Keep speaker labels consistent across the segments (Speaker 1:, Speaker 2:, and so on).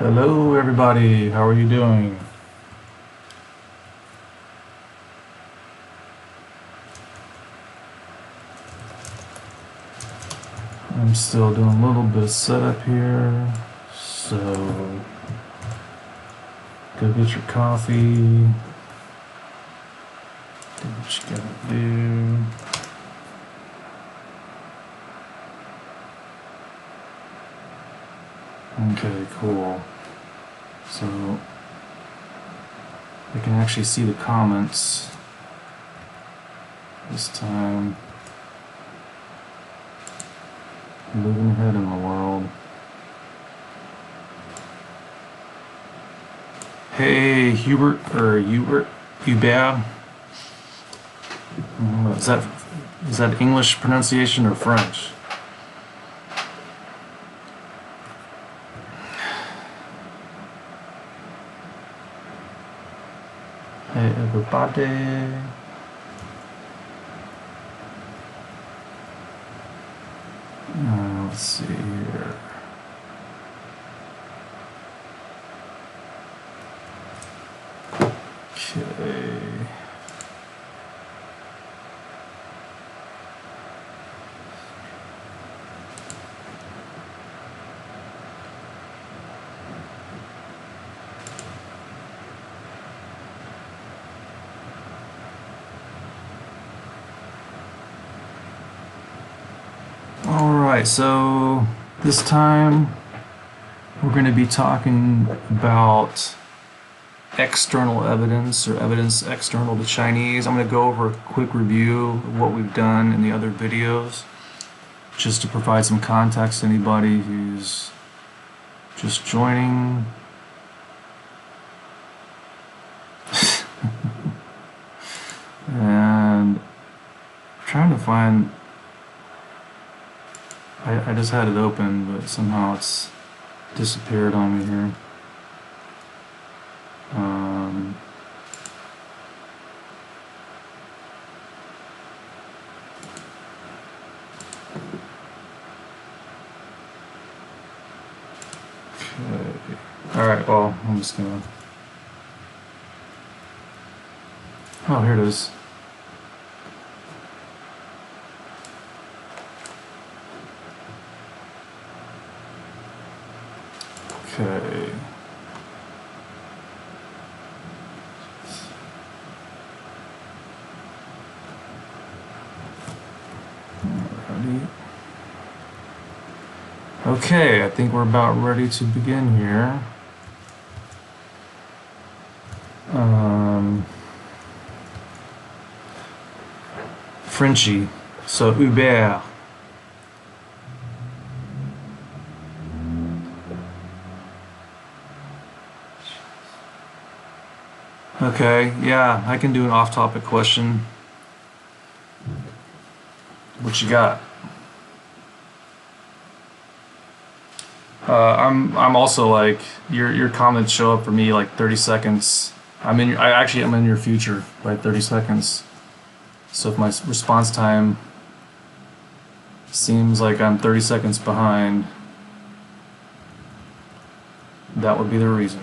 Speaker 1: Hello everybody, how are you doing? I'm still doing a little bit of setup here, so go get your coffee, do what you gotta do. Okay, cool. So I can actually see the comments this time. Moving ahead in the world. Hey, Hubert. Is that English pronunciation or French? Hey, everybody. Let's see here. Okay. Alright, so this time we're going to be talking about external evidence or evidence external to Chinese. I'm going to go over a quick review of what we've done in the other videos just to provide some context to anybody who's just joining. And I'm trying to find, I just had it open, but somehow it's disappeared on me here. Okay. Alright, well, I'm just gonna... Oh, here it is. Okay. Alrighty. Okay, I think we're about ready to begin here. Frenchy. So, Hubert. Okay, yeah, I can do an off-topic question. What you got? I'm also like your comments show up for me like 30 seconds. I'm in your future by 30 seconds. So if my response time seems like I'm 30 seconds behind, that would be the reason.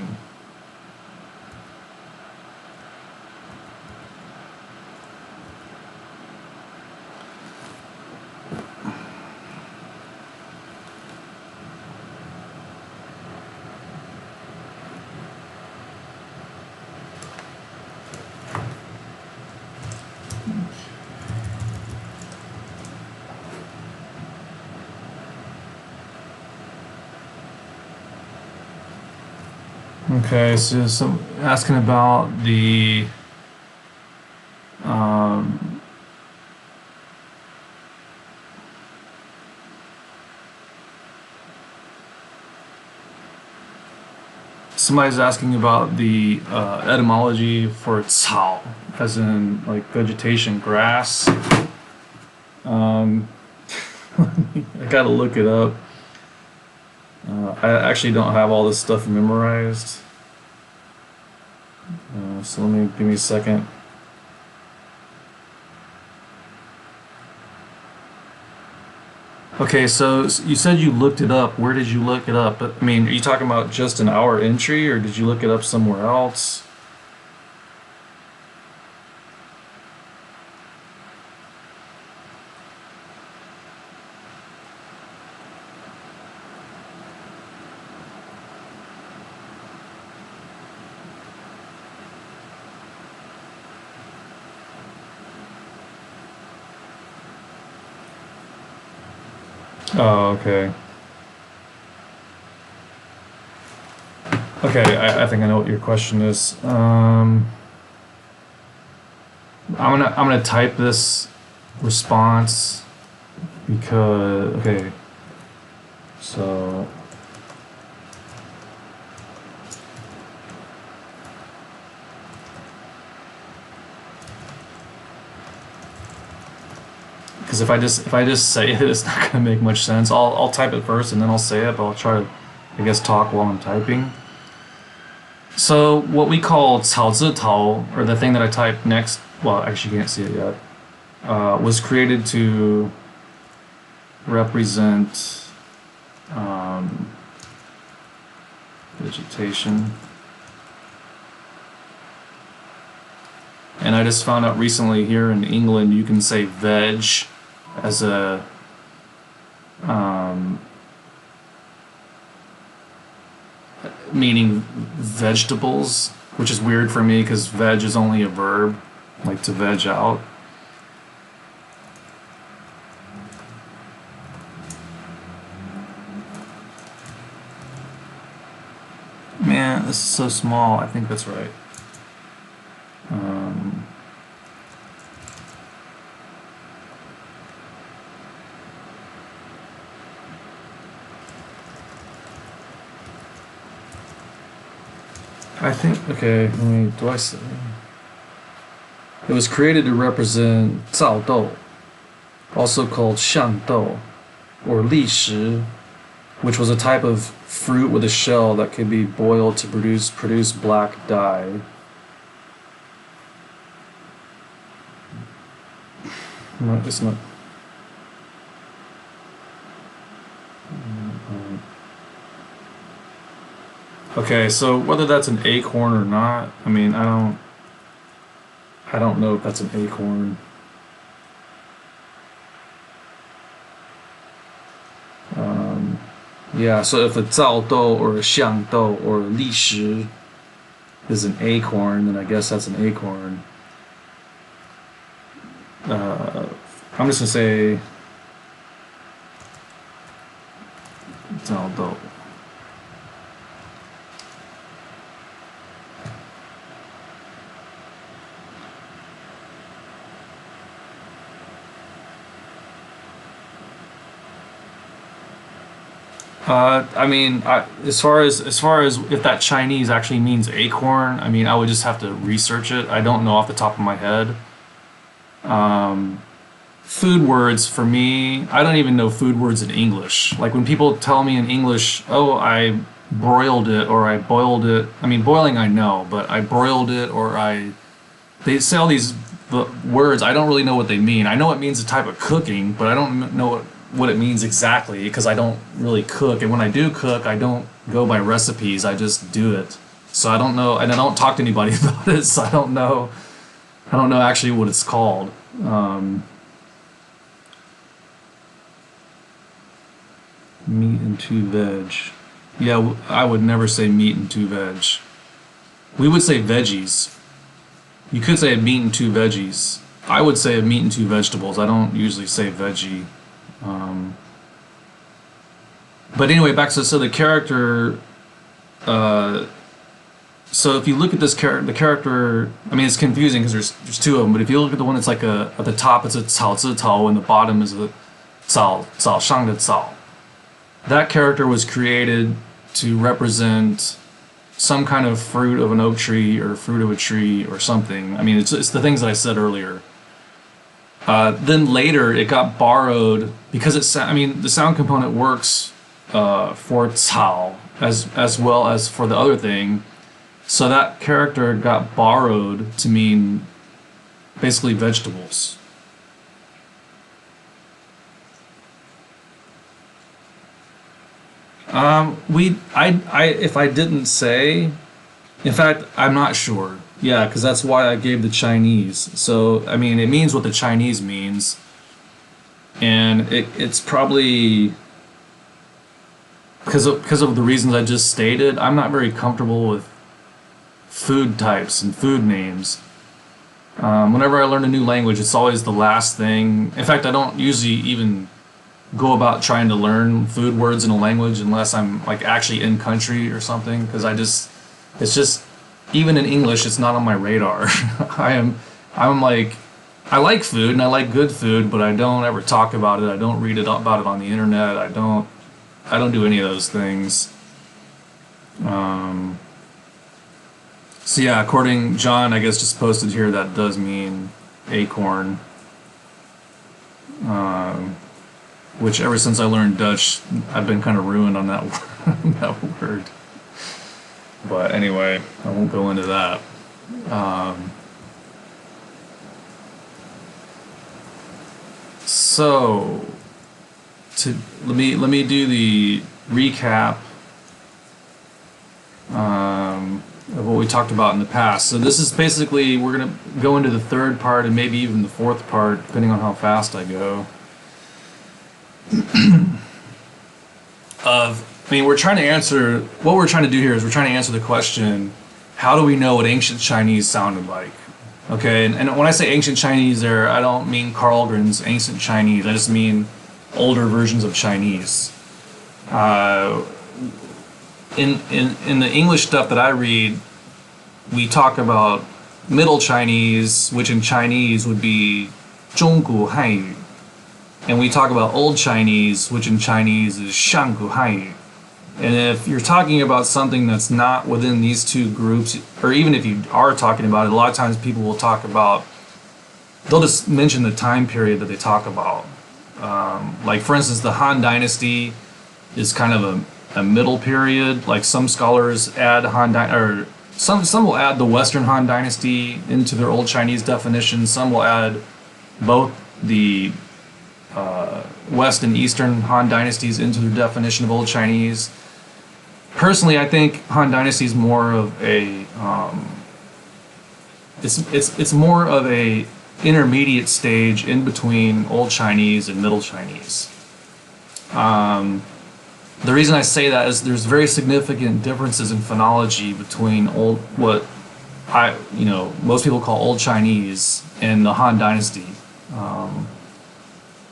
Speaker 1: Okay, so some asking about the somebody's asking about the etymology for cao, as in like vegetation, grass. I gotta look it up. I actually don't have all this stuff memorized. So give me a second. Okay, so you said you looked it up. Where did you look it up? I mean, are you talking about just an hour entry, or did you look it up somewhere else? Oh, okay. Okay, I think I know what your question is. I'm gonna type this response because okay, so because if I just say it, it's not gonna make much sense. I'll type it first and then I'll say it, but I'll try to I guess talk while I'm typing. So what we call 草字头, or the thing that I typed next, well, actually you can't see it yet, was created to represent vegetation. And I just found out recently here in England you can say veg as a meaning vegetables, which is weird for me because veg is only a verb, like to veg out. Man, this is so small. I think that's right. I think, okay, do I say? It was created to represent 造豆, also called 象豆, or 历石, which was a type of fruit with a shell that could be boiled to produce black dye. No, it's not. Okay, so whether that's an acorn or not, I mean, I don't know if that's an acorn. Yeah, so if a 造豆 or a 象豆 or a 历石 is an acorn, then I guess that's an acorn. I'm just gonna say 造豆. I mean, as far as if that Chinese actually means acorn, I mean, I would just have to research it. I don't know off the top of my head. Food words for me, I don't even know food words in English. Like when people tell me in English, oh, I broiled it or I boiled it. I mean, boiling I know, but I broiled it or they say all these words. I don't really know what they mean. I know it means a type of cooking, but I don't know what it means exactly because I don't really cook, and when I do cook I don't go by recipes, I just do it. So I don't know, and I don't talk to anybody about it, so I don't know actually what it's called. Meat and two veg. Yeah, I would never say meat and two veg. We would say veggies. You could say meat and two veggies. I would say meat and two vegetables. I don't usually say veggie. But anyway, back to so the character. So if you look at this the character, I mean, it's confusing because there's two of them. But if you look at the one that's like at the top, it's a 草字头, and the bottom is a 早上的早. That character was created to represent some kind of fruit of an oak tree or fruit of a tree or something. I mean, it's the things that I said earlier. Then later it got borrowed because I mean, the sound component works for 草 as well as for the other thing. So that character got borrowed to mean basically vegetables. If I didn't say, in fact, I'm not sure. Yeah, because that's why I gave the Chinese. So, I mean, it means what the Chinese means. And it's probably because of the reasons I just stated. I'm not very comfortable with food types and food names. Whenever I learn a new language, it's always the last thing. In fact, I don't usually even go about trying to learn food words in a language unless I'm like actually in country or something, because it's just, even in English, it's not on my radar. I'm like, I like food and I like good food, but I don't ever talk about it. I don't read about it on the internet. I don't do any of those things. So yeah, according John, I guess just posted here, that does mean acorn. Which ever since I learned Dutch, I've been kind of ruined on that that word. But anyway, I won't go into that. So, let me do the recap of what we talked about in the past. So this is basically, we're gonna go into the third part and maybe even the fourth part, depending on how fast I go. We're trying to answer, what we're trying to do here is we're trying to answer the question, how do we know what ancient Chinese sounded like? Okay, and when I say ancient Chinese there, I don't mean Carlgren's ancient Chinese, I just mean older versions of Chinese. In the English stuff that I read, we talk about Middle Chinese, which in Chinese would be 中古汉语. And we talk about Old Chinese, which in Chinese is 上古汉语. And if you're talking about something that's not within these two groups, or even if you are talking about it, a lot of times people will talk about, they'll just mention the time period that they talk about. Like for instance, the Han Dynasty is kind of a middle period. Like some scholars add some will add the Western Han Dynasty into their Old Chinese definition. Some will add both the West and Eastern Han Dynasties into their definition of Old Chinese. Personally, I think Han Dynasty is more of a it's more of a intermediate stage in between Old Chinese and Middle Chinese. The reason I say that is there's very significant differences in phonology between what most people call Old Chinese and the Han Dynasty.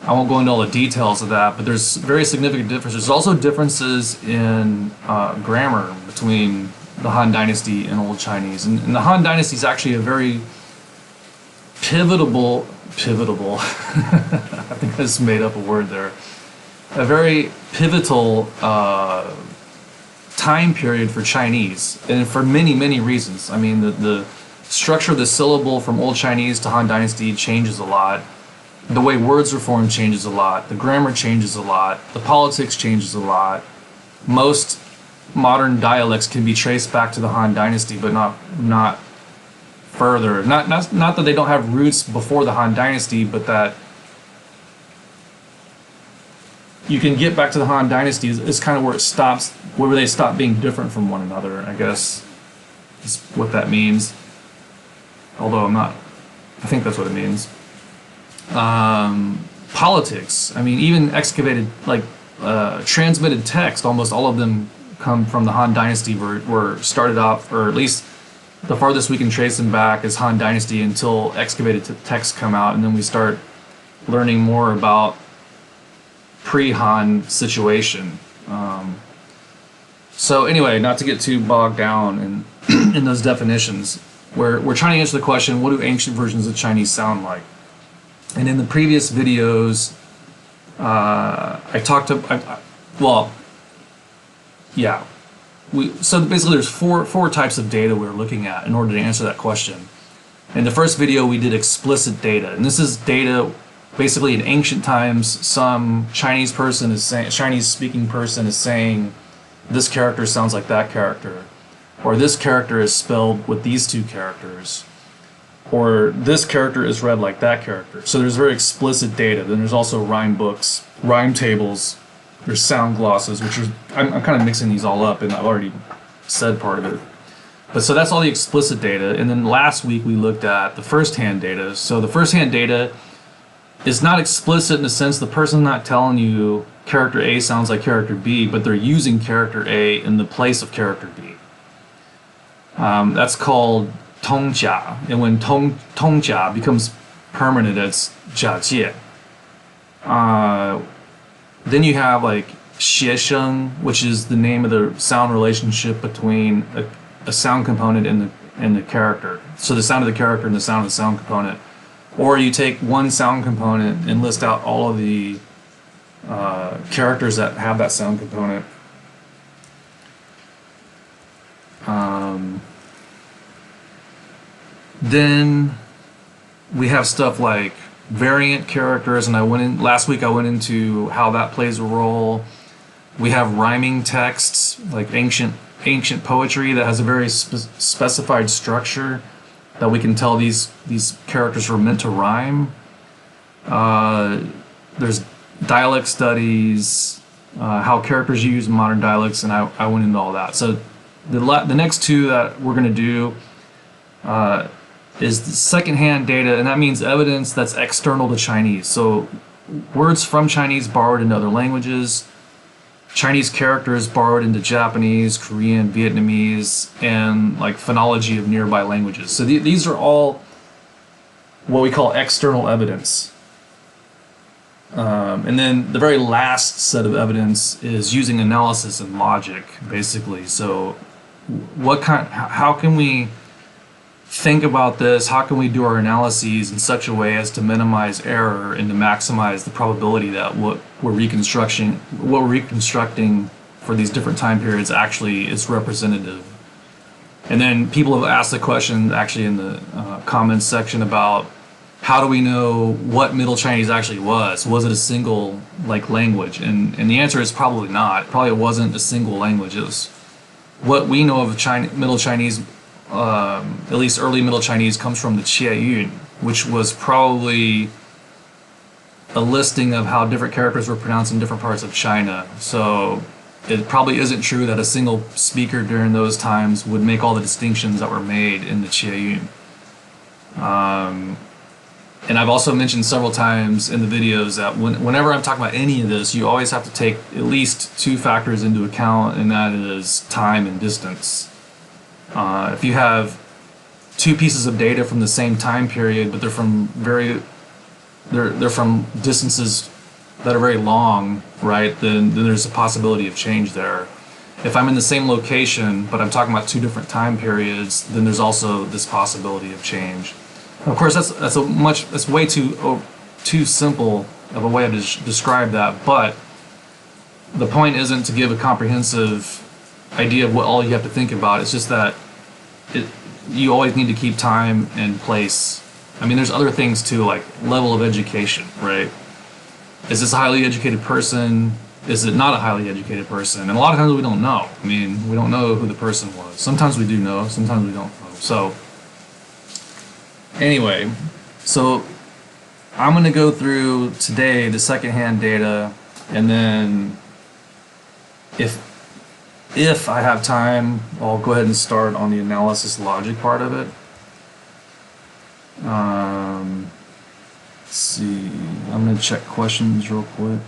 Speaker 1: I won't go into all the details of that, but there's very significant differences. There's also differences in grammar between the Han Dynasty and Old Chinese. And the Han Dynasty is actually a very pivotal, I think I just made up a word there, a very pivotal time period for Chinese, and for many, many reasons. I mean, the structure of the syllable from Old Chinese to Han Dynasty changes a lot. The way words are formed changes a lot. The grammar changes a lot. The politics changes a lot. Most modern dialects can be traced back to the Han Dynasty, but not further. Not that they don't have roots before the Han Dynasty, but that you can get back to the Han Dynasty is kind of where it stops, where they stop being different from one another, I guess is what that means. Although I think that's what it means. Politics, I mean, even excavated, like transmitted text, almost all of them come from the Han Dynasty, were started off, or at least the farthest we can trace them back is Han Dynasty until excavated texts come out, and then we start learning more about pre-Han situation. So anyway, not to get too bogged down in those definitions, we're trying to answer the question, what do ancient versions of Chinese sound like? And in the previous videos, so basically there's four types of data we're looking at in order to answer that question. In the first video, we did explicit data, and this is data basically in ancient times. Some Chinese speaking person is saying, this character sounds like that character, or this character is spelled with these two characters, or this character is read like that character. So there's very explicit data. Then there's also rhyme books, rhyme tables, there's sound glosses, which are I'm kind of mixing these all up, and I've already said part of it. But so that's all the explicit data, and then last week we looked at the first-hand data. So the first-hand data is not explicit in the sense the person's not telling you character A sounds like character B, but they're using character A in the place of character B. That's called tongjia, and when tongjia becomes permanent, it's jiajie. Then you have like xiesheng, which is the name of the sound relationship between a sound component and the character. So the sound of the character and the sound of the sound component. Or you take one sound component and list out all of the characters that have that sound component. Then we have stuff like variant characters, and last week I went into how that plays a role. We have rhyming texts, like ancient poetry that has a very specified structure that we can tell these characters were meant to rhyme. There's dialect studies, how characters are used in modern dialects, and I went into all that. So the next two that we're going to do is the secondhand data, and that means evidence that's external to Chinese. So words from Chinese borrowed into other languages, Chinese characters borrowed into Japanese, Korean, Vietnamese, and like phonology of nearby languages. So these are all what we call external evidence. And then the very last set of evidence is using analysis and logic, basically. So how can we think about this? How can we do our analyses in such a way as to minimize error and to maximize the probability that what we're reconstructing for these different time periods actually is representative? And then people have asked the question actually in the comments section about how do we know what Middle Chinese actually was? Was it a single language? And the answer is probably not. Probably it wasn't a single language. It was what we know of Middle Chinese. At least early Middle Chinese comes from the xiesheng, which was probably a listing of how different characters were pronounced in different parts of China. So it probably isn't true that a single speaker during those times would make all the distinctions that were made in the xiesheng. And I've also mentioned several times in the videos that whenever I'm talking about any of this, you always have to take at least two factors into account, and that is time and distance. If you have two pieces of data from the same time period, but they're from distances that are very long, right? Then there's a possibility of change there. If I'm in the same location, but I'm talking about two different time periods, then there's also this possibility of change. Of course, that's way too simple of a way to describe that. But the point isn't to give a comprehensive idea of what all you have to think about. It's just that you always need to keep time and place. I mean, there's other things too, like level of education, right? Is this a highly educated person? Is it not a highly educated person? And a lot of times we don't know. I mean, we don't know who the person was. Sometimes we do know, sometimes we don't know. So anyway, so I'm going to go through today the secondhand data, and then if I have time, I'll go ahead and start on the analysis logic part of it. Let's see, I'm going to check questions real quick.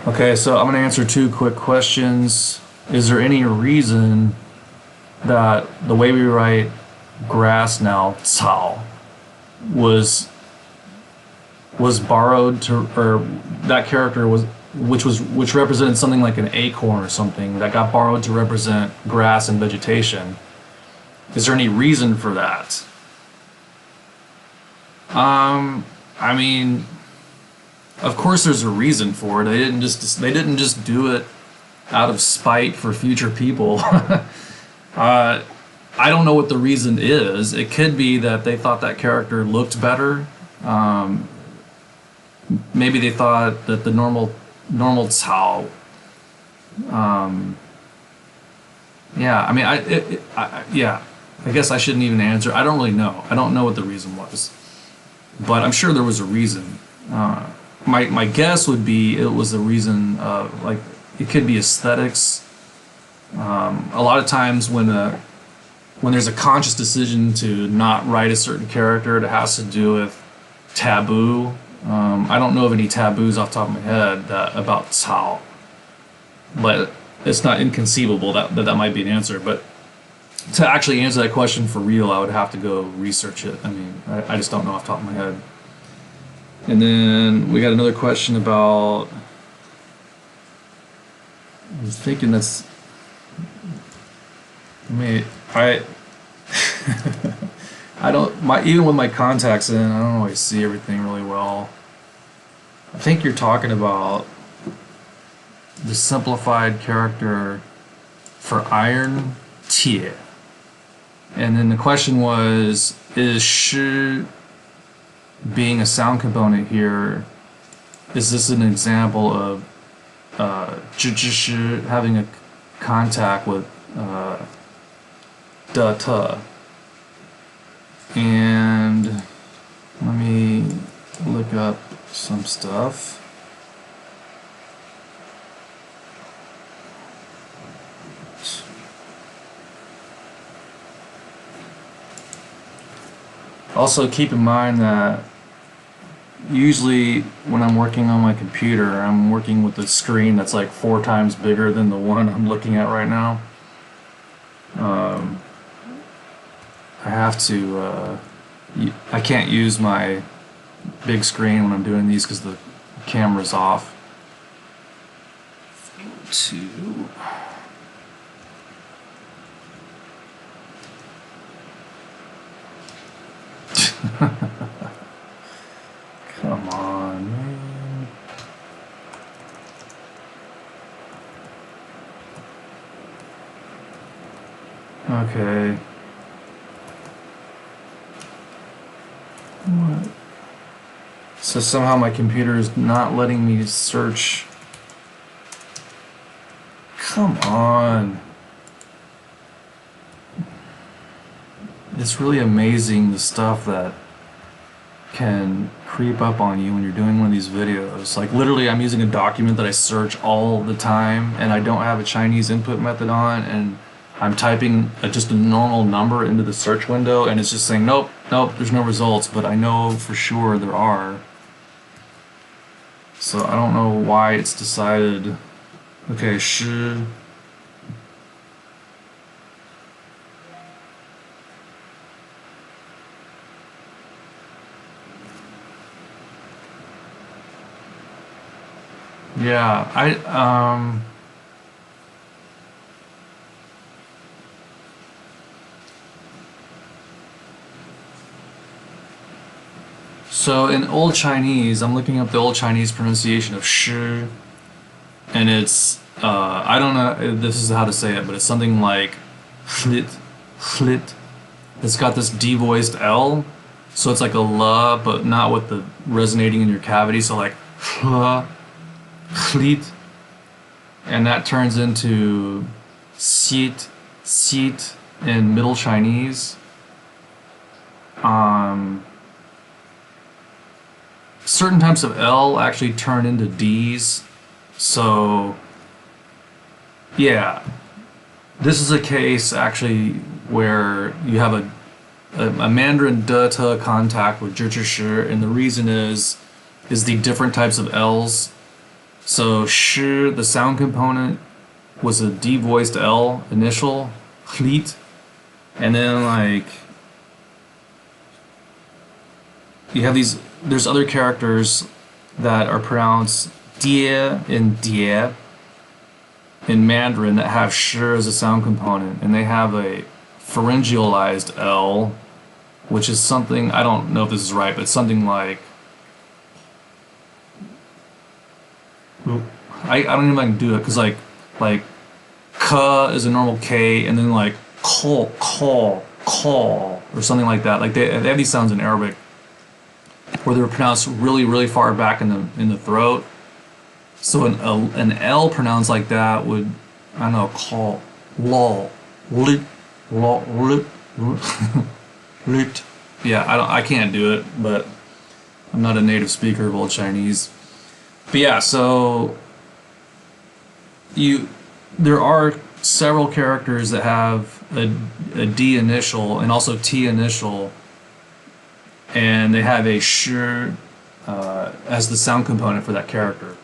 Speaker 1: Okay, so I'm going to answer two quick questions. Is there any reason that the way we write grass now, cao, was borrowed to, or that character which represented something like an acorn or something that got borrowed to represent grass and vegetation? Is there any reason for that? I mean, of course there's a reason for it. They didn't just do it out of spite for future people. I don't know what the reason is. It could be that they thought that character looked better. Maybe they thought that the normal Cao. Yeah, I mean, yeah. I guess I shouldn't even answer. I don't really know. I don't know what the reason was, but I'm sure there was a reason. My guess would be it was the reason of like it could be aesthetics. A lot of times when there's a conscious decision to not write a certain character, it has to do with taboo. I don't know of any taboos off the top of my head about Cao, but it's not inconceivable that might be an answer. But to actually answer that question for real, I would have to go research it. I mean, I just don't know off the top of my head. And then we got another question about. I was thinking that's. I mean, I don't. Even with my contacts in, I don't always see everything really well. I think you're talking about the simplified character for iron tie. And then the question was, is shi being a sound component here, is this an example of jiajie having a contact with data? And let me look up some stuff. Also, keep in mind that usually when I'm working on my computer, I'm working with a screen that's like 4 times bigger than the one I'm looking at right now. I have to, I can't use my big screen when I'm doing these because the camera's off. Come on, man. Okay. What? So somehow my computer is not letting me search. Come on. It's really amazing the stuff that can creep up on you when you're doing one of these videos. Like literally I'm using a document that I search all the time and I don't have a Chinese input method on, and I'm typing just a normal number into the search window and it's just saying nope, there's no results, but I know for sure there are. So I don't know why it's decided. Okay, shi. Yeah, so in Old Chinese, I'm looking up the Old Chinese pronunciation of shi, and it's, I don't know if this is how to say it, but it's something like hlit, hlit. It's got this devoiced L, so it's like a la, but not with the resonating in your cavity, so like hla, hlit, and that turns into sit, sit in Middle Chinese. Certain types of L actually turn into D's, so yeah, this is a case actually where you have a Mandarin de contact with jiajie, and the reason is the different types of L's. So shi, the sound component, was a devoiced L initial, hlit, and then like you have these, there's other characters that are pronounced die and die in Mandarin that have shi as a sound component, and they have a pharyngealized L, which is something, I don't know if this is right, but it's something like, I don't even know if I can do it, because like ka is a normal K, and then like call, or something like that. Like they have these sounds in Arabic where they're pronounced really far back in the throat. So an L pronounced like that would, I don't know, call, lol, lit, lol, lit, lit. Yeah, I can't do it, but I'm not a native speaker of Old Chinese. But yeah, so there are several characters that have a D initial and also T initial, and they have a sh as the sound component for that character.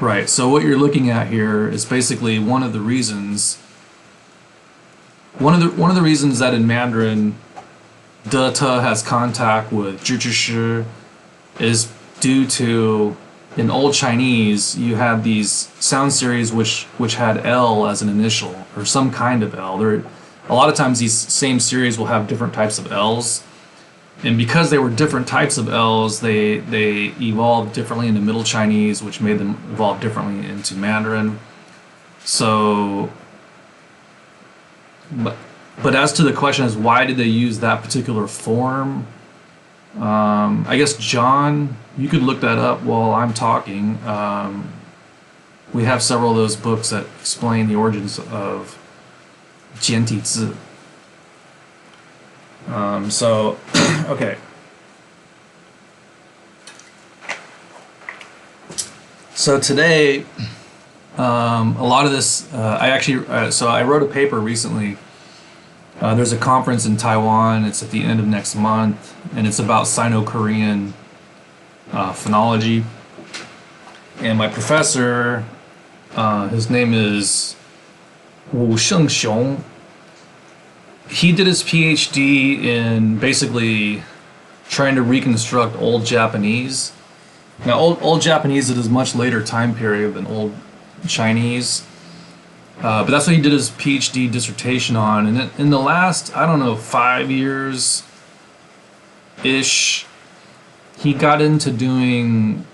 Speaker 1: Right, so what you're looking at here is basically one of the reasons that in Mandarin de te has contact with jiajie is due to, in Old Chinese you had these sound series which had L as an initial, or some kind of L. A lot of times these same series will have different types of L's, and because they were different types of L's, they evolved differently into Middle Chinese, which made them evolve differently into Mandarin. So, but as to the question is why did they use that particular form, I guess John, you could look that up while I'm talking. We have several of those books that explain the origins of jiantizi. So, okay. So today, a lot of this, so I wrote a paper recently. There's a conference in Taiwan. It's at the end of next month, and it's about Sino-Korean phonology. And my professor, his name is xiesheng. He did his PhD in basically trying to reconstruct Old Japanese. Now, Old Japanese is a much later time period than Old Chinese. But that's what he did his PhD dissertation on. And in the last, I don't know, 5 years-ish, he got into doing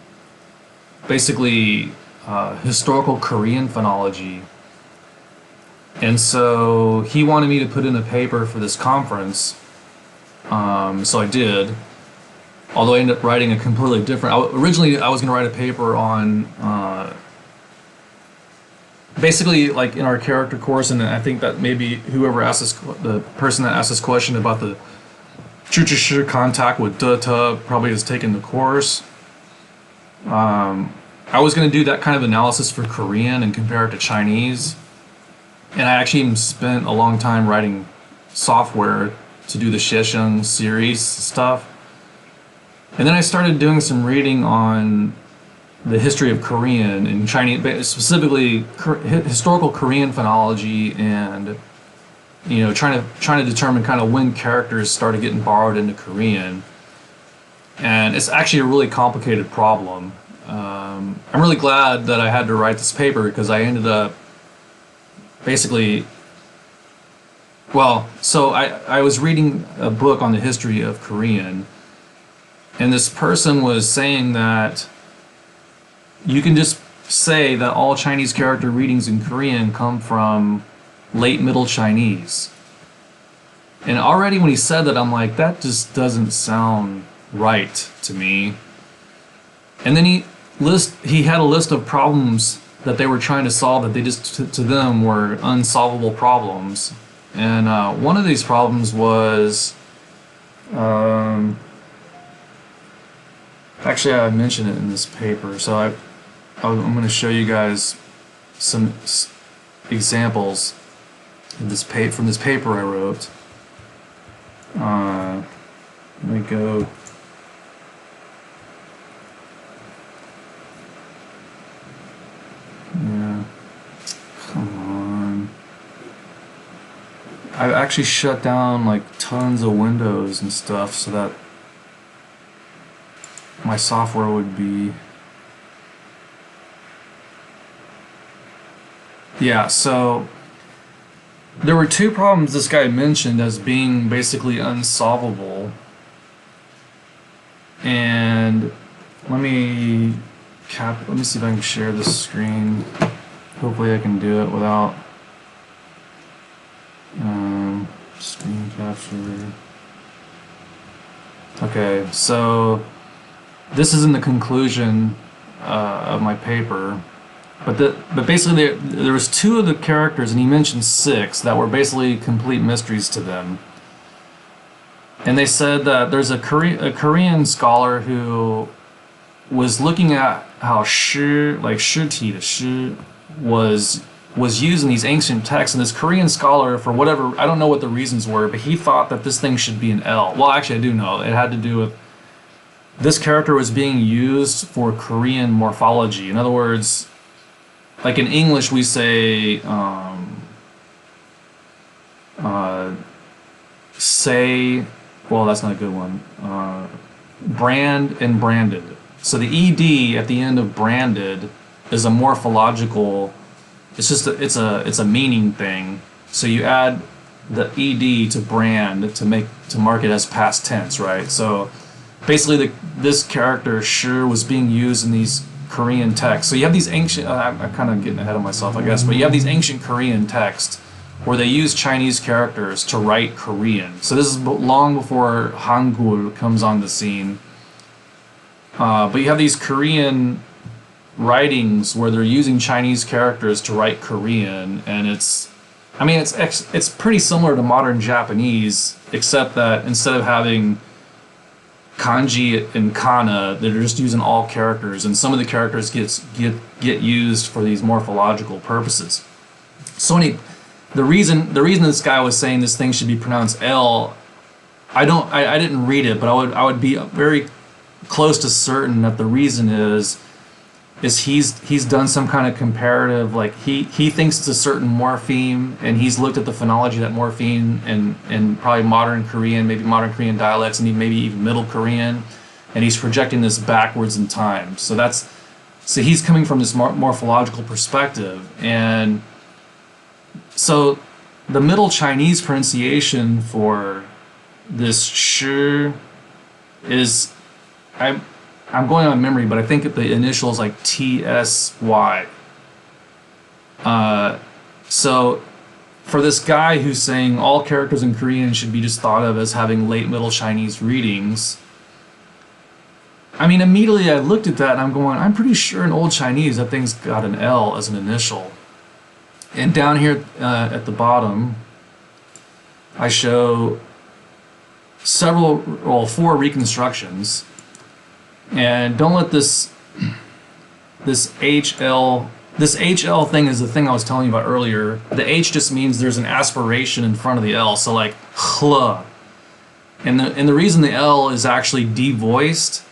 Speaker 1: basically historical Korean phonology. And so he wanted me to put in a paper for this conference. So I did. Although I ended up writing a completely different... Originally, I was going to write a paper on... basically, like in our character course, and I think that maybe whoever asked this, the person that asked this question about the jiajie contact with de te probably has taken the course. I was going to do that kind of analysis for Korean and compare it to Chinese. And I actually even spent a long time writing software to do the xiesheng series stuff. And then I started doing some reading on the history of Korean and Chinese, specifically historical Korean phonology, and trying to determine kind of when characters started getting borrowed into Korean. And it's actually a really complicated problem. I'm really glad that I had to write this paper, because I ended up basically, so I was reading a book on the history of Korean, and this person was saying that you can just say that all Chinese character readings in Korean come from late Middle Chinese. And already when he said that, I'm like, that just doesn't sound right to me. And then he had a list of problems that they were trying to solve that they just, to them, were unsolvable problems. And one of these problems was, actually I mentioned it in this paper, so I'm going to show you guys some examples in this from this paper I wrote. Let me go. Yeah, come on. I've actually shut down like tons of windows and stuff so that my software would be... Yeah, so there were two problems this guy mentioned as being basically unsolvable. And let me see if I can share this screen. hopefully I can do it without screen capture. Okay, so this is in the conclusion of my paper, but basically there was 2 of the characters, and he mentioned 6 that were basically complete mysteries to them. And they said that there's a Korean scholar who was looking at how shi, like shiti, the shi, was used in these ancient texts, and this Korean scholar, for whatever, I don't know what the reasons were, but he thought that this thing should be an L. Well, actually, I do know. It had to do with this character was being used for Korean morphology. In other words, like in English, we say say. Well, that's not a good one. Brand and branded. So the ed at the end of branded is a morphological. It's just it's a meaning thing. So you add the ed to brand to mark it as past tense, right? So basically, this character sure was being used in these Korean texts. So you have these ancient. I'm kind of getting ahead of myself, I guess, but you have these ancient Korean texts where they use Chinese characters to write Korean. So this is long before Hangul comes on the scene. But you have these Korean writings where they're using Chinese characters to write Korean, and it's pretty similar to modern Japanese, except that instead of having kanji and kana, they're just using all characters, and some of the characters get used for these morphological purposes. So the reason this guy was saying this thing should be pronounced L, I didn't read it, but I would be very close to certain that the reason is he's done some kind of comparative, like he thinks it's a certain morpheme, and he's looked at the phonology of that morpheme and probably modern Korean, maybe modern Korean dialects, and maybe even Middle Korean, and he's projecting this backwards in time. So he's coming from this morphological perspective, and so the Middle Chinese pronunciation for this shi is, I'm going on memory, but I think the initial is like TSY. So for this guy who's saying all characters in Korean should be just thought of as having late Middle Chinese readings, immediately I looked at that and I'm going, I'm pretty sure in Old Chinese that thing's got an L as an initial. And down here at the bottom, I show 4 reconstructions. And don't let this HL thing is the thing I was telling you about earlier. The H just means there's an aspiration in front of the L, so like hl. And the reason the L is actually devoiced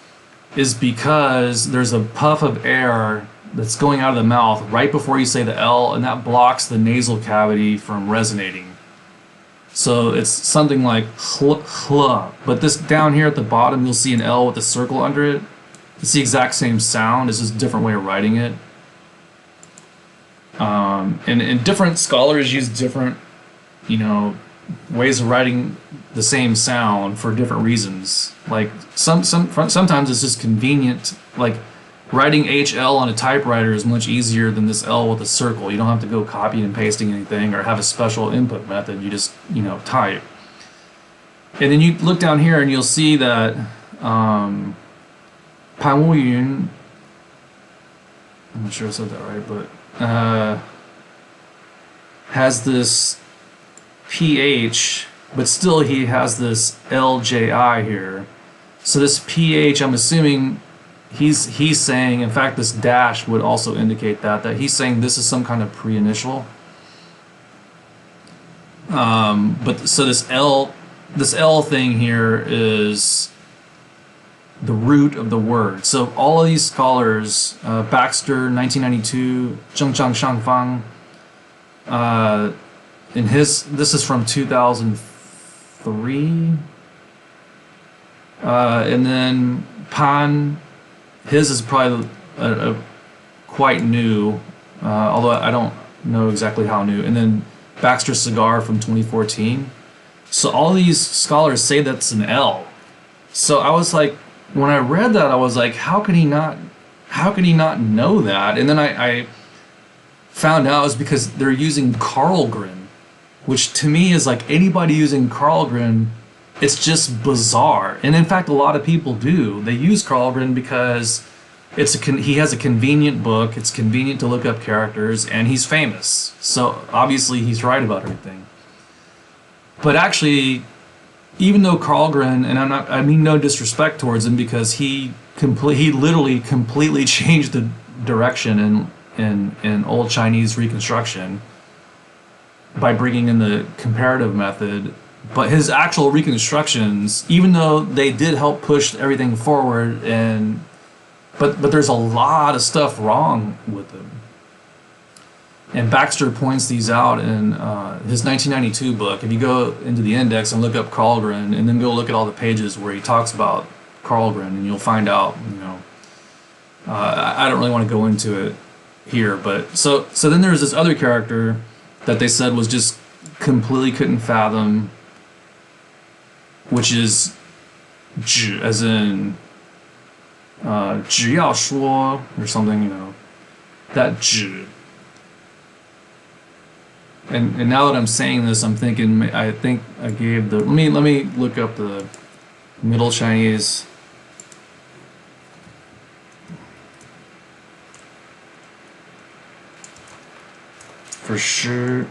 Speaker 1: is because there's a puff of air that's going out of the mouth right before you say the L, and that blocks the nasal cavity from resonating. So it's something like hl, hl. But this down here at the bottom, you'll see an L with a circle under it. It's the exact same sound. It's just a different way of writing it. And different scholars use different, ways of writing the same sound for different reasons. Like sometimes it's just convenient. Like writing HL on a typewriter is much easier than this L with a circle. You don't have to go copying and pasting anything or have a special input method. You just, type. And then you look down here and you'll see that Pan Wu Yun, I'm not sure I said that right, but has this PH, but still he has this LJI here. So this PH, I'm assuming he's saying, in fact, this dash would also indicate that he's saying this is some kind of pre-initial. But so this L thing here is the root of the word. So all of these scholars, Baxter, 1992, Zheng Shangfang, this is from 2003, and then Pan, his is probably quite new, although I don't know exactly how new. And then Baxter Cigar from 2014. So all these scholars say that's an L. So I was like, when I read that, I was like, how could he not know that? And then I found out is because they're using Karlgren, which to me is like anybody using Karlgren, it's just bizarre. And in fact, a lot of people do. They use Karlgren because he has a convenient book, it's convenient to look up characters, and he's famous. So obviously he's right about everything. But actually, even though Karlgren, and I mean no disrespect towards him, because he literally completely changed the direction in Old Chinese reconstruction by bringing in the comparative method. But his actual reconstructions, even though they did help push everything forward, but there's a lot of stuff wrong with them. And Baxter points these out in his 1992 book. If you go into the index and look up Karlgren, and then go look at all the pages where he talks about Karlgren, and you'll find out, I don't really want to go into it here, but so then there's this other character that they said was just completely couldn't fathom, which is zhi, as in 只要说 or something, that zhi. And now that I'm saying this, I'm thinking, I think I gave the, let me look up the Middle Chinese. For sure.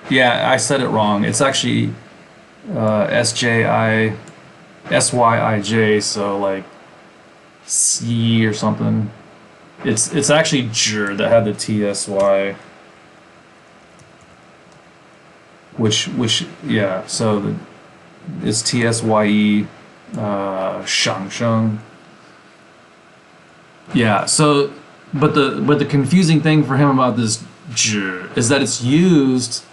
Speaker 1: Yeah, I said it wrong. It's actually SYIJ, so like C or something. It's actually Jur that had the TSY, which yeah, so it's TSYE Shangsheng. Yeah, so but the confusing thing for him about this Jur is that it's used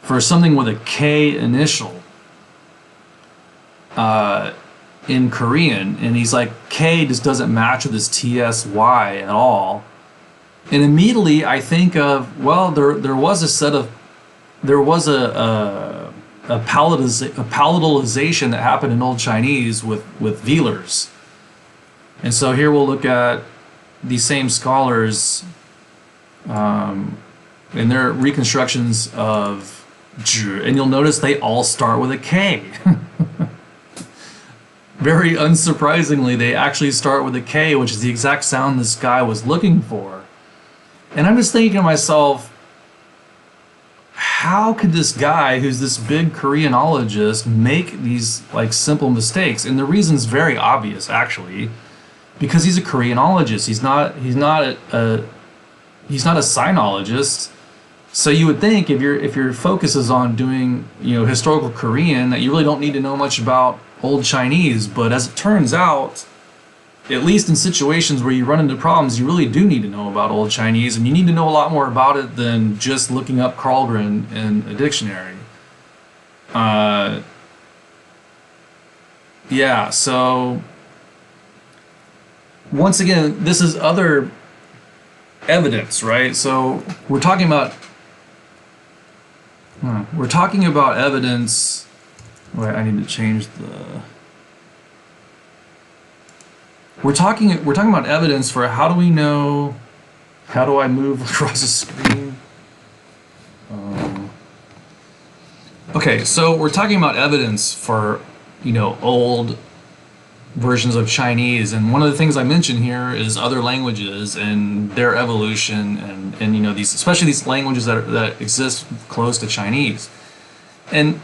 Speaker 1: for something with a K initial in Korean, and he's like, K just doesn't match with this TSY at all. And immediately I think of, well, there was a palatalization that happened in Old Chinese with velars. And so here we'll look at these same scholars in their reconstructions of zhi, and you'll notice they all start with a K. Very unsurprisingly, they actually start with a K, which is the exact sound this guy was looking for. And I'm just thinking to myself, how could this guy, who's this big Koreanologist, make these like simple mistakes? And the reason's very obvious, actually, because he's a Koreanologist. He's not a sinologist. So you would think if your focus is on doing historical Korean, that you really don't need to know much about Old Chinese. But as it turns out, at least in situations where you run into problems, you really do need to know about Old Chinese, and you need to know a lot more about it than just looking up Karlgren in a dictionary. Yeah, so once again, this is other evidence, right? So we're talking about evidence. Wait, I need to change the. We're talking about evidence for how do we know? How do I move across the screen? Okay, so we're talking about evidence for old versions of Chinese, and one of the things I mentioned here is other languages and their evolution, and these, especially these languages that exist close to Chinese. And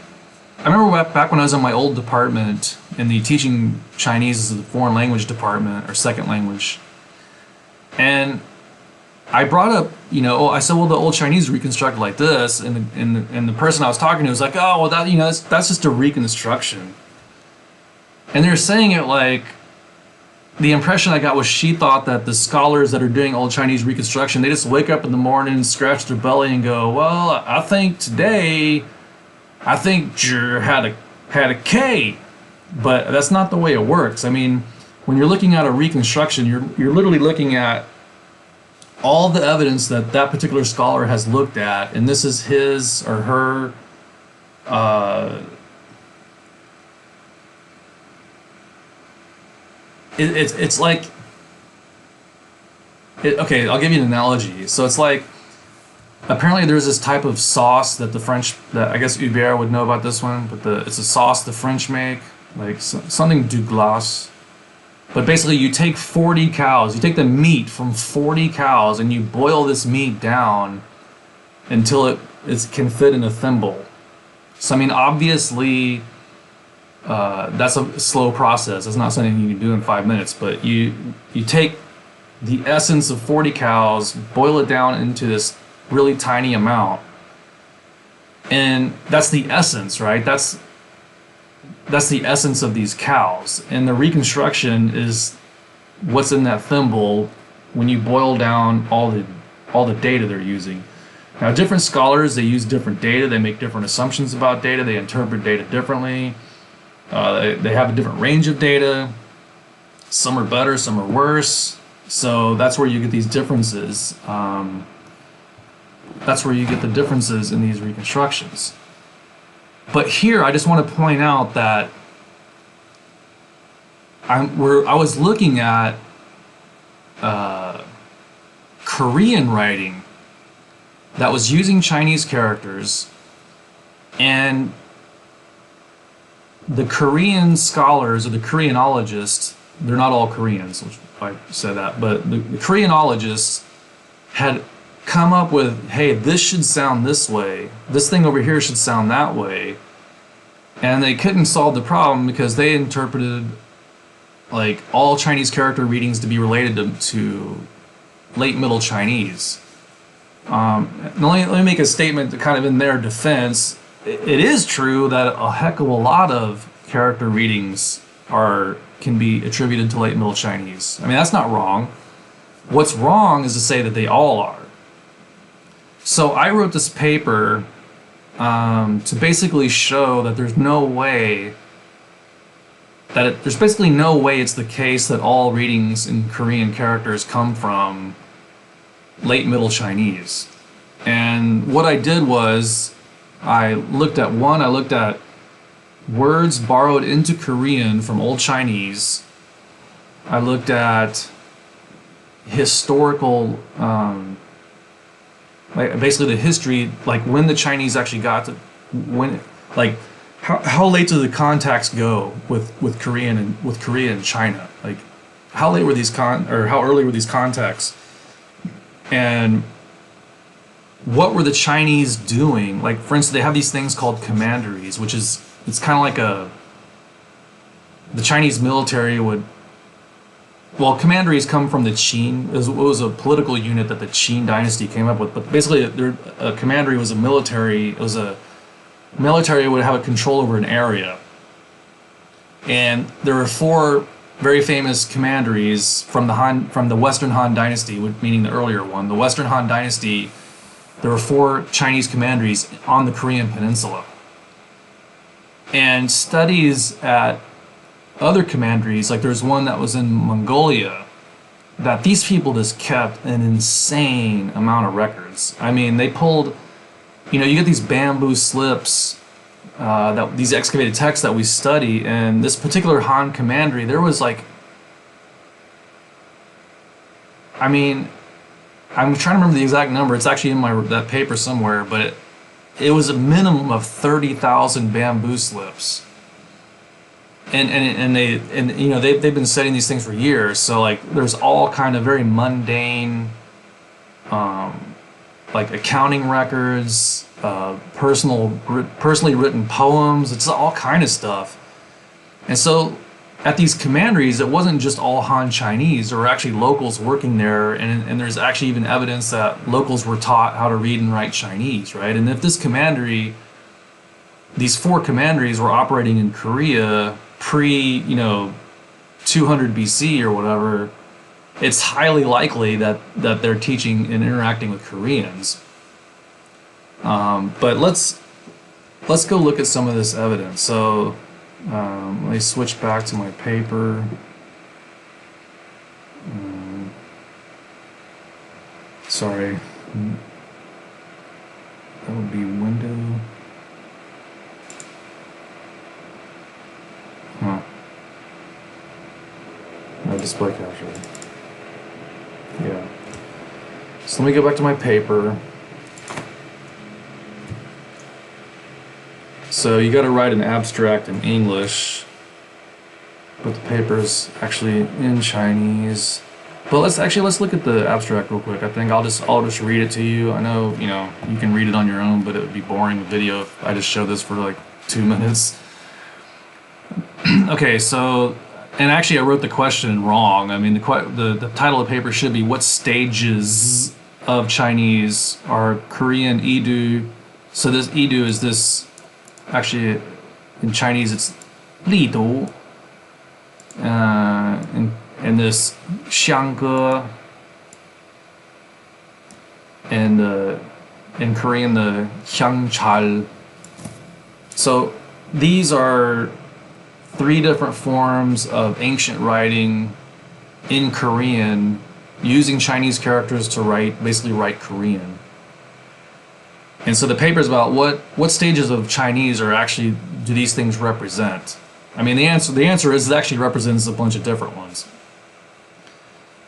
Speaker 1: I remember back when I was in my old department in the teaching Chinese as a foreign language department or second language, and I brought up, I said, well, the Old Chinese reconstructed like this, and the person I was talking to was like, oh, well, that that's just a reconstruction. And they're saying it like, the impression I got was she thought that the scholars that are doing Old Chinese reconstruction, they just wake up in the morning, scratch their belly, and go, well, I think zhi had a K, but that's not the way it works. I mean, when you're looking at a reconstruction, you're literally looking at all the evidence that particular scholar has looked at, and this is his or her it's like Okay, I'll give you an analogy. So it's like, apparently there's this type of sauce that the French, that I guess Hubert would know about this one, but it's a sauce the French make, like something du glace. But basically you take 40 cows, you take the meat from 40 cows and you boil this meat down until it can fit in a thimble. So I mean, obviously, that's a slow process. It's not something you can do in 5 minutes. But you take the essence of 40 cows, boil it down into this really tiny amount, and that's the essence, right? That's the essence of these cows. And the reconstruction is what's in that thimble when you boil down all the data they're using. Now, different scholars, they use different data, they make different assumptions about data, they interpret data differently, they have a different range of data. Some are better, some are worse. So that's where you get these differences. That's where you get the differences in these reconstructions. But here, I just want to point out that I was looking at Korean writing that was using Chinese characters, and the Korean scholars or the Koreanologists, they're not all Koreans, which I said that, but the Koreanologists had come up with, hey, this should sound this way, this thing over here should sound that way, and they couldn't solve the problem because they interpreted like all Chinese character readings to be related to late Middle Chinese. Let me make a statement kind of in their defense. It is true that a heck of a lot of character readings can be attributed to late Middle Chinese. I mean, that's not wrong. What's wrong is to say that they all are. So I wrote this paper to basically show that there's basically no way it's the case that all readings in Korean characters come from late Middle Chinese. And what I did was I looked at words borrowed into Korean from Old Chinese. I looked at historical, basically the history, like when the Chinese actually got to, like how late do the contacts go with Korea and China? Like how late were how early were these contacts? And what were the Chinese doing? Like, for instance, they have these things called commanderies, it's kind of like the Chinese military commanderies come from the Qin. It was a political unit that the Qin dynasty came up with, but basically a commandery was a military would have a control over an area. And there were 4 very famous commanderies from the Western Han Dynasty, meaning the earlier one. The Western Han Dynasty, there were 4 Chinese commanderies on the Korean Peninsula. And studies at other commanderies, like there's one that was in Mongolia, that these people just kept an insane amount of records. I mean, they pulled, you get these bamboo slips, these excavated texts that we study, and this particular Han commandery, there was like, I mean, I'm trying to remember the exact number. It's actually in that paper somewhere, but it was a minimum of 30,000 bamboo slips. And they've been studying these things for years. So like there's all kind of very mundane, like accounting records, personally written poems. It's all kind of stuff. And so at these commanderies, it wasn't just all Han Chinese. There were actually locals working there, and there's actually even evidence that locals were taught how to read and write Chinese, right? And if these 4 commanderies were operating in Korea pre, 200 BC or whatever, it's highly likely that they're teaching and interacting with Koreans. But let's go look at some of this evidence. So let me switch back to my paper. Sorry. That would be window. Huh. No display capture. Yeah. So let me go back to my paper. So you got to write an abstract in English, but the paper's actually in Chinese. But let's look at the abstract real quick. I think I'll just read it to you. I know, you know, you can read it on your own, but it would be boring video if I just show this for like 2 minutes. Okay, so, and actually I wrote the question wrong. I mean, the title of the paper should be what stages of Chinese are Korean Idu. So this Idu is this, actually in Chinese it's Lidu. And this xiesheng, and in Korean the hyangchal. So these are 3 different forms of ancient writing in Korean using Chinese characters to basically write Korean. And so the paper is about what stages of Chinese do these things represent? I mean, the answer is it actually represents a bunch of different ones.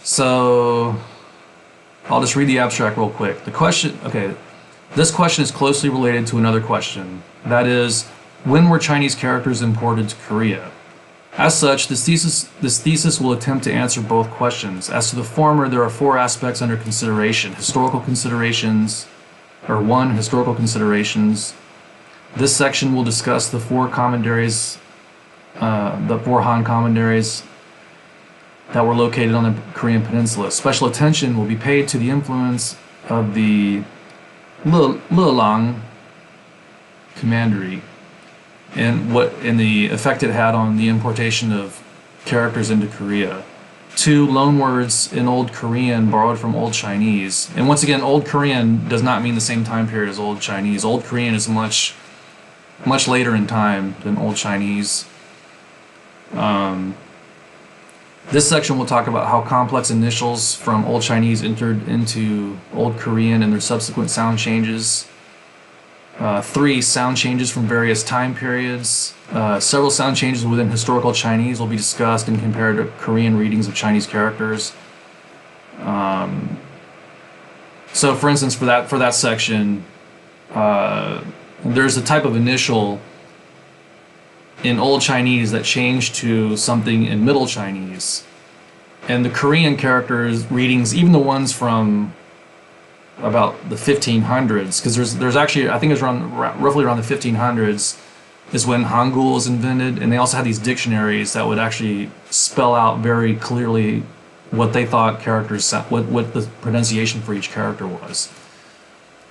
Speaker 1: So I'll just read the abstract real quick. The question, okay, this question is closely related to another question. That is, when were Chinese characters imported to Korea? As such, this thesis will attempt to answer both questions. As to the former, there are 4 aspects under consideration. Historical considerations, or 1, historical considerations. This section will discuss the 4 commentaries, the 4 Han commentaries that were located on the Korean peninsula. Special attention will be paid to the influence of the Lilang commandery and the effect it had on the importation of characters into Korea. 2, loanwords in Old Korean borrowed from Old Chinese. And once again, Old Korean does not mean the same time period as Old Chinese. Old Korean is much later in time than Old Chinese. This section will talk about how complex initials from Old Chinese entered into Old Korean and their subsequent sound changes. 3, sound changes from various time periods. Several sound changes within historical Chinese will be discussed and compared to Korean readings of Chinese characters. So for instance, for that section, there's a type of initial in Old Chinese that changed to something in Middle Chinese. And the Korean characters readings, even the ones from about the 1500s, because there's actually, I think it's roughly around the 1500s is when Hangul was invented, and they also had these dictionaries that would actually spell out very clearly what they thought characters, what the pronunciation for each character was.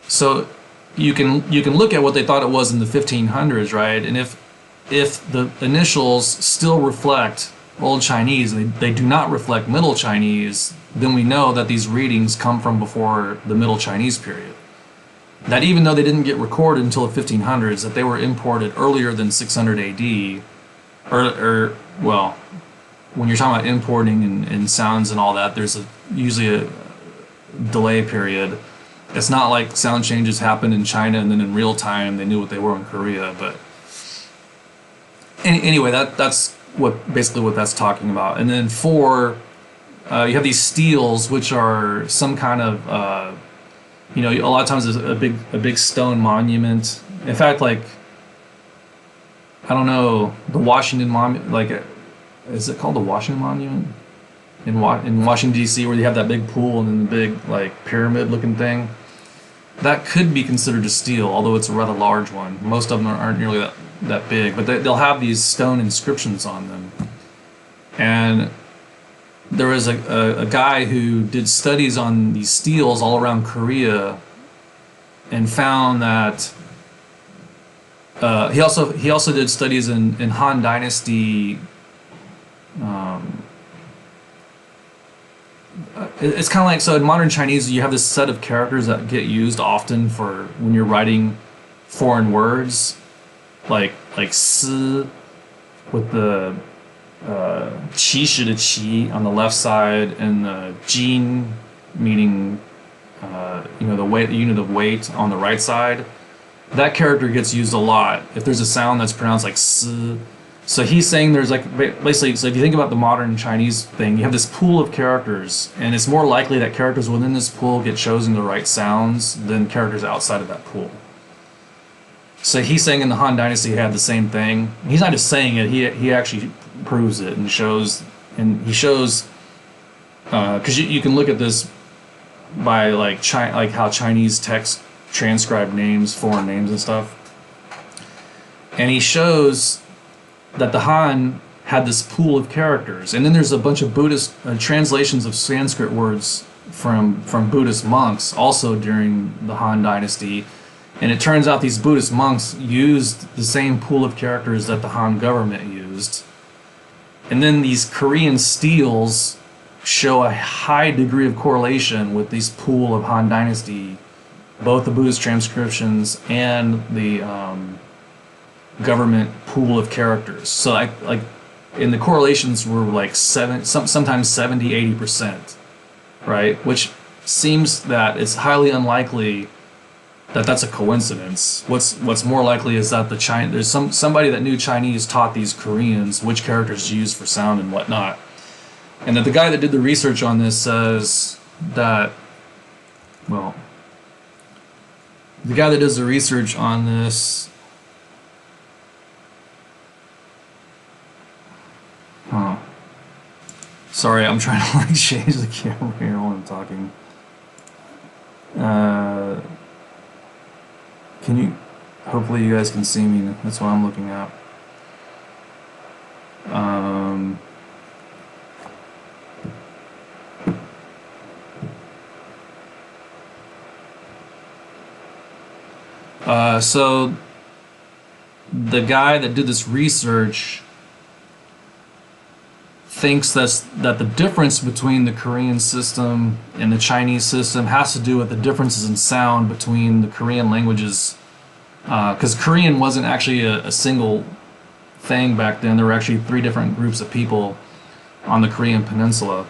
Speaker 1: So you can look at what they thought it was in the 1500s, right? And if the initials still reflect Old Chinese, they do not reflect Middle Chinese, then we know that these readings come from before the Middle Chinese period. That even though they didn't get recorded until the 1500s, that they were imported earlier than 600 AD, or well, when you're talking about importing and sounds and all that, there's usually a delay period. It's not like sound changes happened in China and then in real time they knew what they were in Korea. But anyway, that's basically what that's talking about. And then 4, you have these steels, which are some kind of you know, a lot of times there's a big stone monument. In fact, like, I don't know, the Washington Monument, like, is it called the Washington Monument in Washington D.C., where you have that big pool and then the big like pyramid-looking thing? That could be considered a stele, although it's a rather large one. Most of them aren't nearly that big, but they'll have these stone inscriptions on them. And there was a guy who did studies on these steles all around Korea and found that he also did studies in Han Dynasty. It's kind of like, so in modern Chinese you have this set of characters that get used often for when you're writing foreign words, like si with the qishi to qi on the left side, and the jin, meaning you know, the unit of weight, on the right side. That character gets used a lot. If there's a sound that's pronounced like si, So he's saying there's like basically, so if you think about the modern Chinese thing, you have this pool of characters, and it's more likely that characters within this pool get chosen to write sounds than characters outside of that pool. So he's saying in the Han Dynasty had the same thing. He's not just saying it; he actually proves it and shows, because you can look at this by like how Chinese text transcribe names, foreign names and stuff, and he shows that the Han had this pool of characters, and then there's a bunch of Buddhist translations of Sanskrit words from Buddhist monks also during the Han Dynasty, and it turns out these Buddhist monks used the same pool of characters that the Han government used, and then these Korean steels show a high degree of correlation with this pool of Han Dynasty, both the Buddhist transcriptions and the government pool of characters. So like in the correlations were like sometimes 70-80%, right? Which seems that it's highly unlikely that that's a coincidence. What's more likely is that there's somebody that knew Chinese taught these Koreans which characters to use for sound and whatnot, and that the guy that did the research on this says that, well, the guy that does the research on this, sorry, I'm trying to like change the camera here while I'm talking. Can you? Hopefully you guys can see me. That's what I'm looking at. So the guy that did this research thinks that the difference between the Korean system and the Chinese system has to do with the differences in sound between the Korean languages, because Korean wasn't actually a single thing back then. There were actually 3 different groups of people on the Korean peninsula.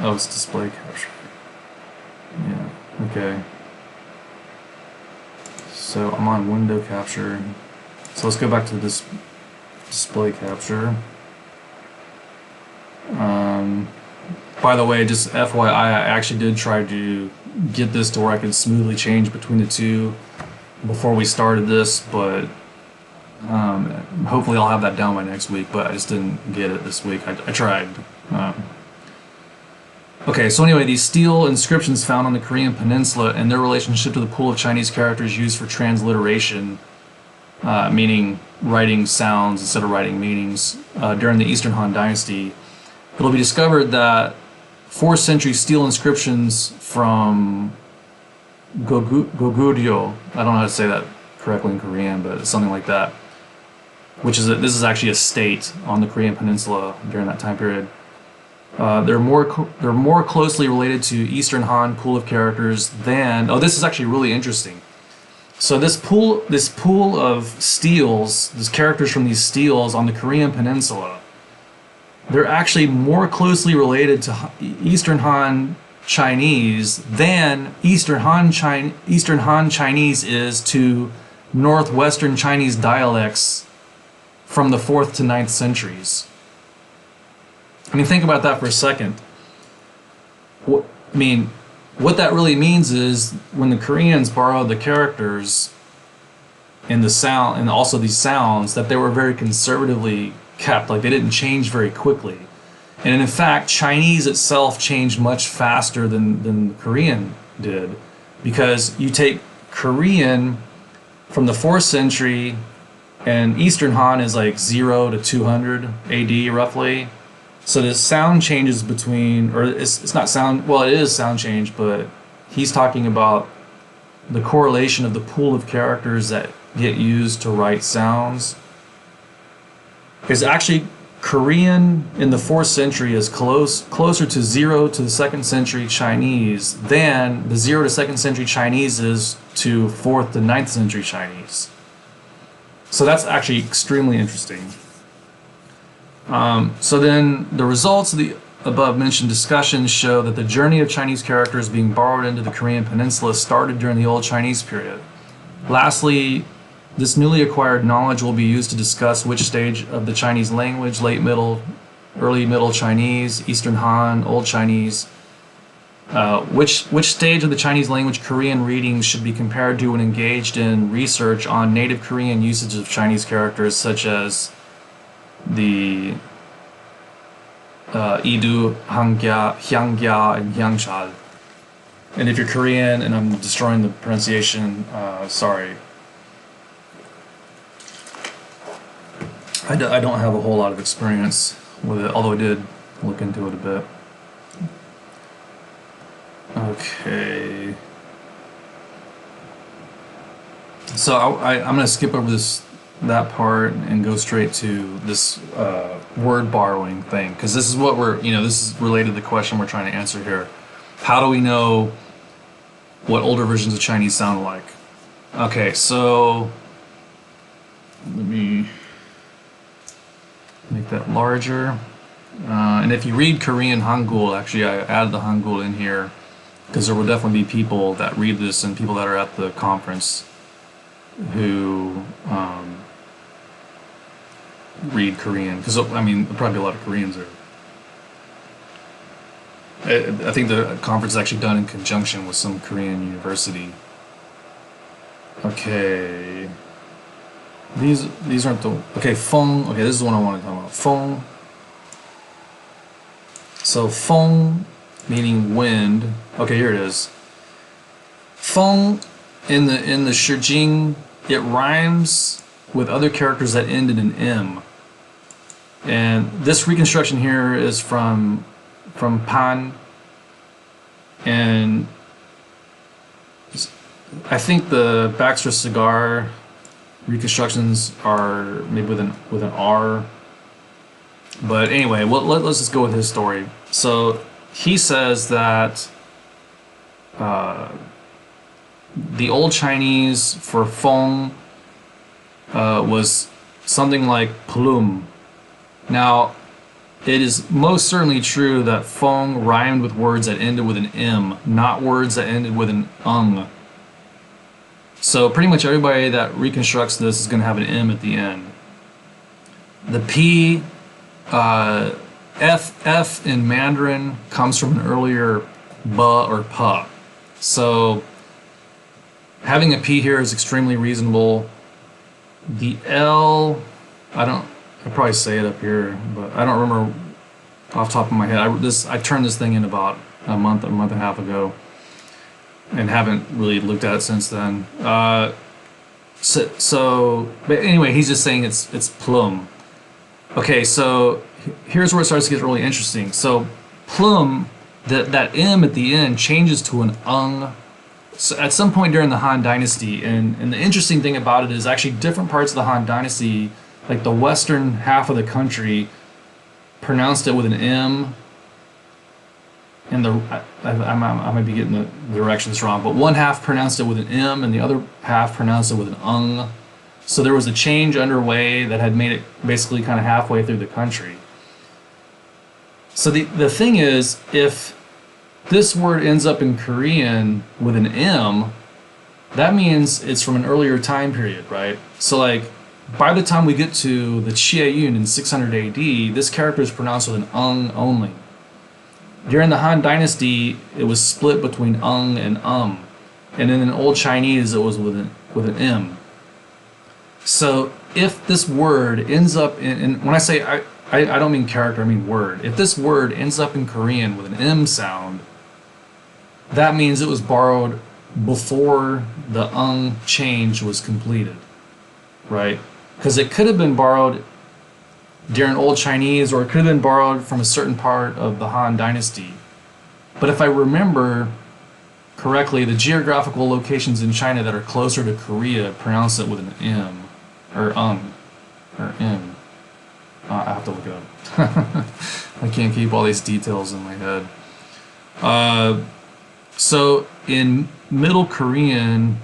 Speaker 1: Oh, it's display capture. Yeah, okay. So I'm on window capture. So let's go back to this display capture. By the way, just FYI, I actually did try to get this to where I could smoothly change between the two before we started this, but hopefully I'll have that down by next week, but I just didn't get it this week. I tried. Okay, so anyway, these stele inscriptions found on the Korean peninsula and their relationship to the pool of Chinese characters used for transliteration, meaning writing sounds instead of writing meanings, during the Eastern Han Dynasty. It'll be discovered that 4th century stele inscriptions from Goguryo, I don't know how to say that correctly in Korean, but it's something like that, which is this is actually a state on the Korean peninsula during that time period. They're more closely related to Eastern Han pool of characters than, oh, this is actually really interesting. So this pool of steles, these characters from these steles on the Korean peninsula, they're actually more closely related to Eastern Han Chinese than Eastern Han Chinese is to Northwestern Chinese dialects from the 4th to 9th centuries. I mean, think about that for a second. What that really means is when the Koreans borrowed the characters and the sound and also these sounds, that they were very conservatively kept, like they didn't change very quickly. And in fact, Chinese itself changed much faster than Korean did, because you take Korean from the 4th century and Eastern Han is like 0 to 200 AD roughly. So the sound changes between, or it's not sound, well, it is sound change, but he's talking about the correlation of the pool of characters that get used to write sounds. Because actually, Korean in the 4th century is closer to 0 to the 2nd century Chinese than the 0 to 2nd century Chinese is to 4th to 9th century Chinese. So that's actually extremely interesting. So then the results of the above mentioned discussions show that the journey of Chinese characters being borrowed into the Korean peninsula started during the Old Chinese period. Lastly, This newly acquired knowledge will be used to discuss which stage of the Chinese language, late middle, early middle Chinese, Eastern Han, Old Chinese, which stage of the Chinese language Korean readings should be compared to when engaged in research on native Korean usage of Chinese characters such as the Idu, Hangya, Hyangya, and Hyangchal. And if you're Korean and I'm destroying the pronunciation, sorry. I don't have a whole lot of experience with it, although I did look into it a bit. Okay. So I'm going to skip over that part and go straight to this word borrowing thing, because this is what this is related to the question we're trying to answer here. How do we know what older versions of Chinese sound like? Okay, so let me make that larger. And if you read Korean Hangul, actually I added the Hangul in here because there will definitely be people that read this and people that are at the conference who read Korean, because I mean there'll probably be a lot of Koreans there. I think the conference is actually done in conjunction with some Korean university. Okay, these aren't the feng. Okay, this is the one I want to talk about. Feng. So feng meaning wind. Okay, here it is. Feng in the Shijing, it rhymes with other characters that end in an M. And this reconstruction here is from Pan, and I think the Baxter Cigar reconstructions are maybe with an R. But anyway, let's just go with his story. So he says that the Old Chinese for feng was something like plum. Now, it is most certainly true that feng rhymed with words that ended with an M, not words that ended with an ung. So pretty much everybody that reconstructs this is going to have an M at the end. The P, F in Mandarin comes from an earlier B or P. So having a P here is extremely reasonable. The L, I'll probably say it up here, but I don't remember off the top of my head. I turned this thing in about a month and a half ago, and haven't really looked at it since then. But anyway, he's just saying it's plum. Okay, so here's where it starts to get really interesting. So plum, that M at the end changes to an ung. So at some point during the Han Dynasty, and the interesting thing about it is actually different parts of the Han Dynasty, like the western half of the country, pronounced it with an M, and I might be getting the directions wrong, but one half pronounced it with an M and the other half pronounced it with an ung. So there was a change underway that had made it basically kind of halfway through the country. So the thing is, if this word ends up in Korean with an M, that means it's from an earlier time period, right? So like, by the time we get to the Qieyun in 600 AD, this character is pronounced with an ung only. During the Han Dynasty, it was split between ung and and then in Old Chinese, it was with an M. So if this word ends up in, and when I say I don't mean character, I mean word. If this word ends up in Korean with an M sound, that means it was borrowed before the ung change was completed, right? Because it could have been borrowed during Old Chinese, or it could have been borrowed from a certain part of the Han Dynasty. But if I remember correctly, the geographical locations in China that are closer to Korea pronounce it with an M, or or M. I have to look it up. I can't keep all these details in my head. So in Middle Korean,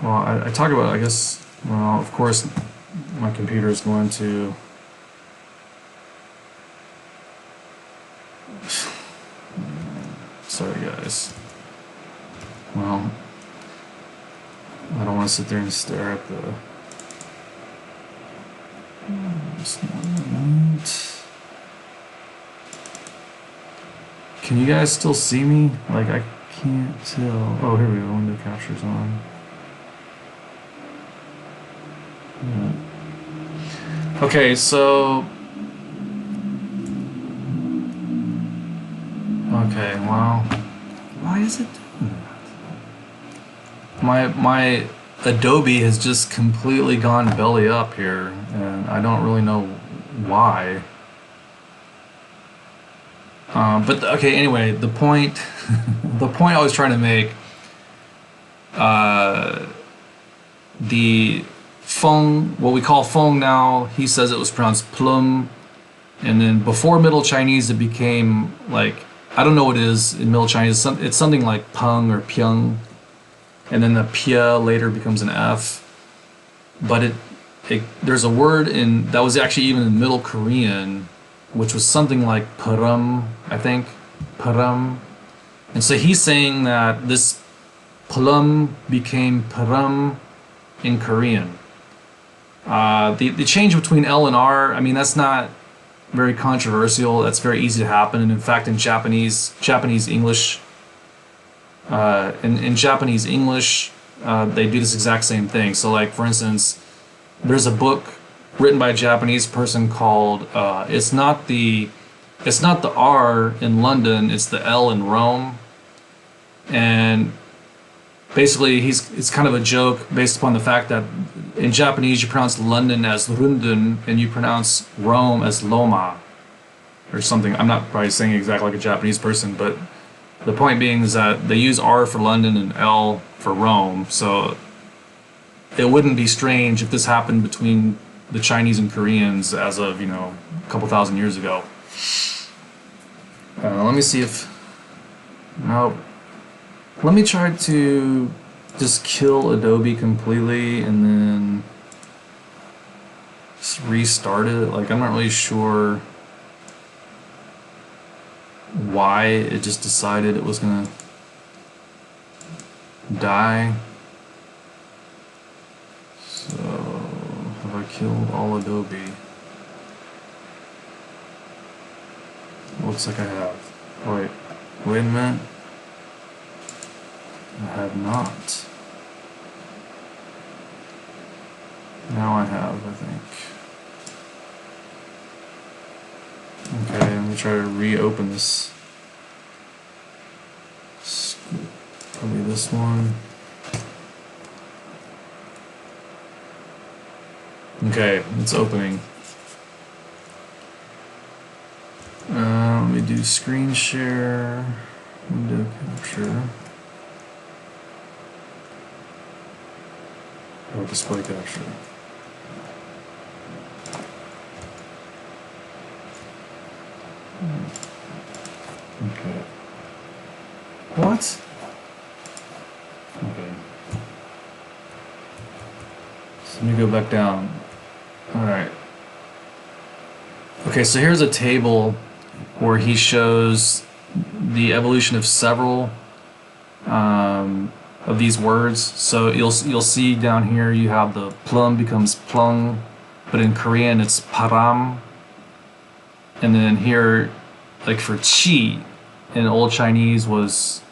Speaker 1: well, I talk about, I guess, well, of course, my computer is going to... Sorry, guys. Well, want to sit there and stare at the... It's not right. Can you guys still see me? Like, I can't tell. Oh, here we go. Window capture's on. Yeah. Okay, so... Okay, well... Why is it doing that? My Adobe has just completely gone belly up here, and I don't really know why. But okay, anyway, the point the point I was trying to make, the feng, what we call feng now, he says it was pronounced plum, and then before Middle Chinese it became like, I don't know what it is in Middle Chinese, it's something like peng or pyeng, and then the pia later becomes an f, but there's a word in that was actually even in Middle Korean, which was something like param, I think, param. And so he's saying that this plum became param in Korean. The change between L and R, I mean, that's not very controversial. That's very easy to happen. And in fact, in Japanese English, in Japanese English, they do this exact same thing. So like, for instance, there's a book written by a Japanese person called it's not the R in London, it's the L in Rome, and basically it's kind of a joke based upon the fact that in Japanese you pronounce London as Rundun and you pronounce Rome as Loma or something. I'm not probably saying exactly like a Japanese person, but the point being is that they use R for London and L for Rome, so it wouldn't be strange if this happened between the Chinese and Koreans as of, you know, a couple thousand years ago. Let me see if... No. Let me try to just kill Adobe completely and then just restart it. Like, I'm not really sure why it just decided it was gonna die. So... I killed all Adobe. Looks like I have. Wait a minute. I have not. Now I have, I think. Okay, let me try to reopen this. Probably this one. Okay, it's opening. Let me do screen share, window capture. Oh, display capture. Okay. What? Okay. So let me go back down. Alright. Okay, so here's a table where he shows the evolution of several of these words. So you'll see down here you have the plum becomes plung, but in Korean it's param. And then here, like for chi, in Old Chinese was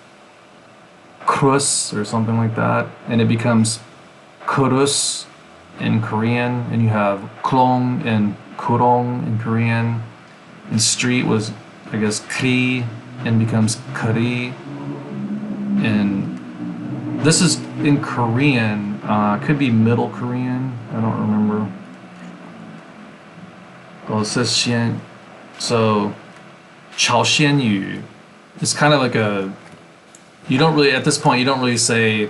Speaker 1: krus or something like that, and it becomes kurus in Korean, and you have klong and kurong in Korean, and street was, I guess, kri and becomes kari, and this is in Korean, could be Middle Korean, I don't remember. Oh, it says xian, so Chao Xian Yu is kind of like a, you don't really, at this point you don't really say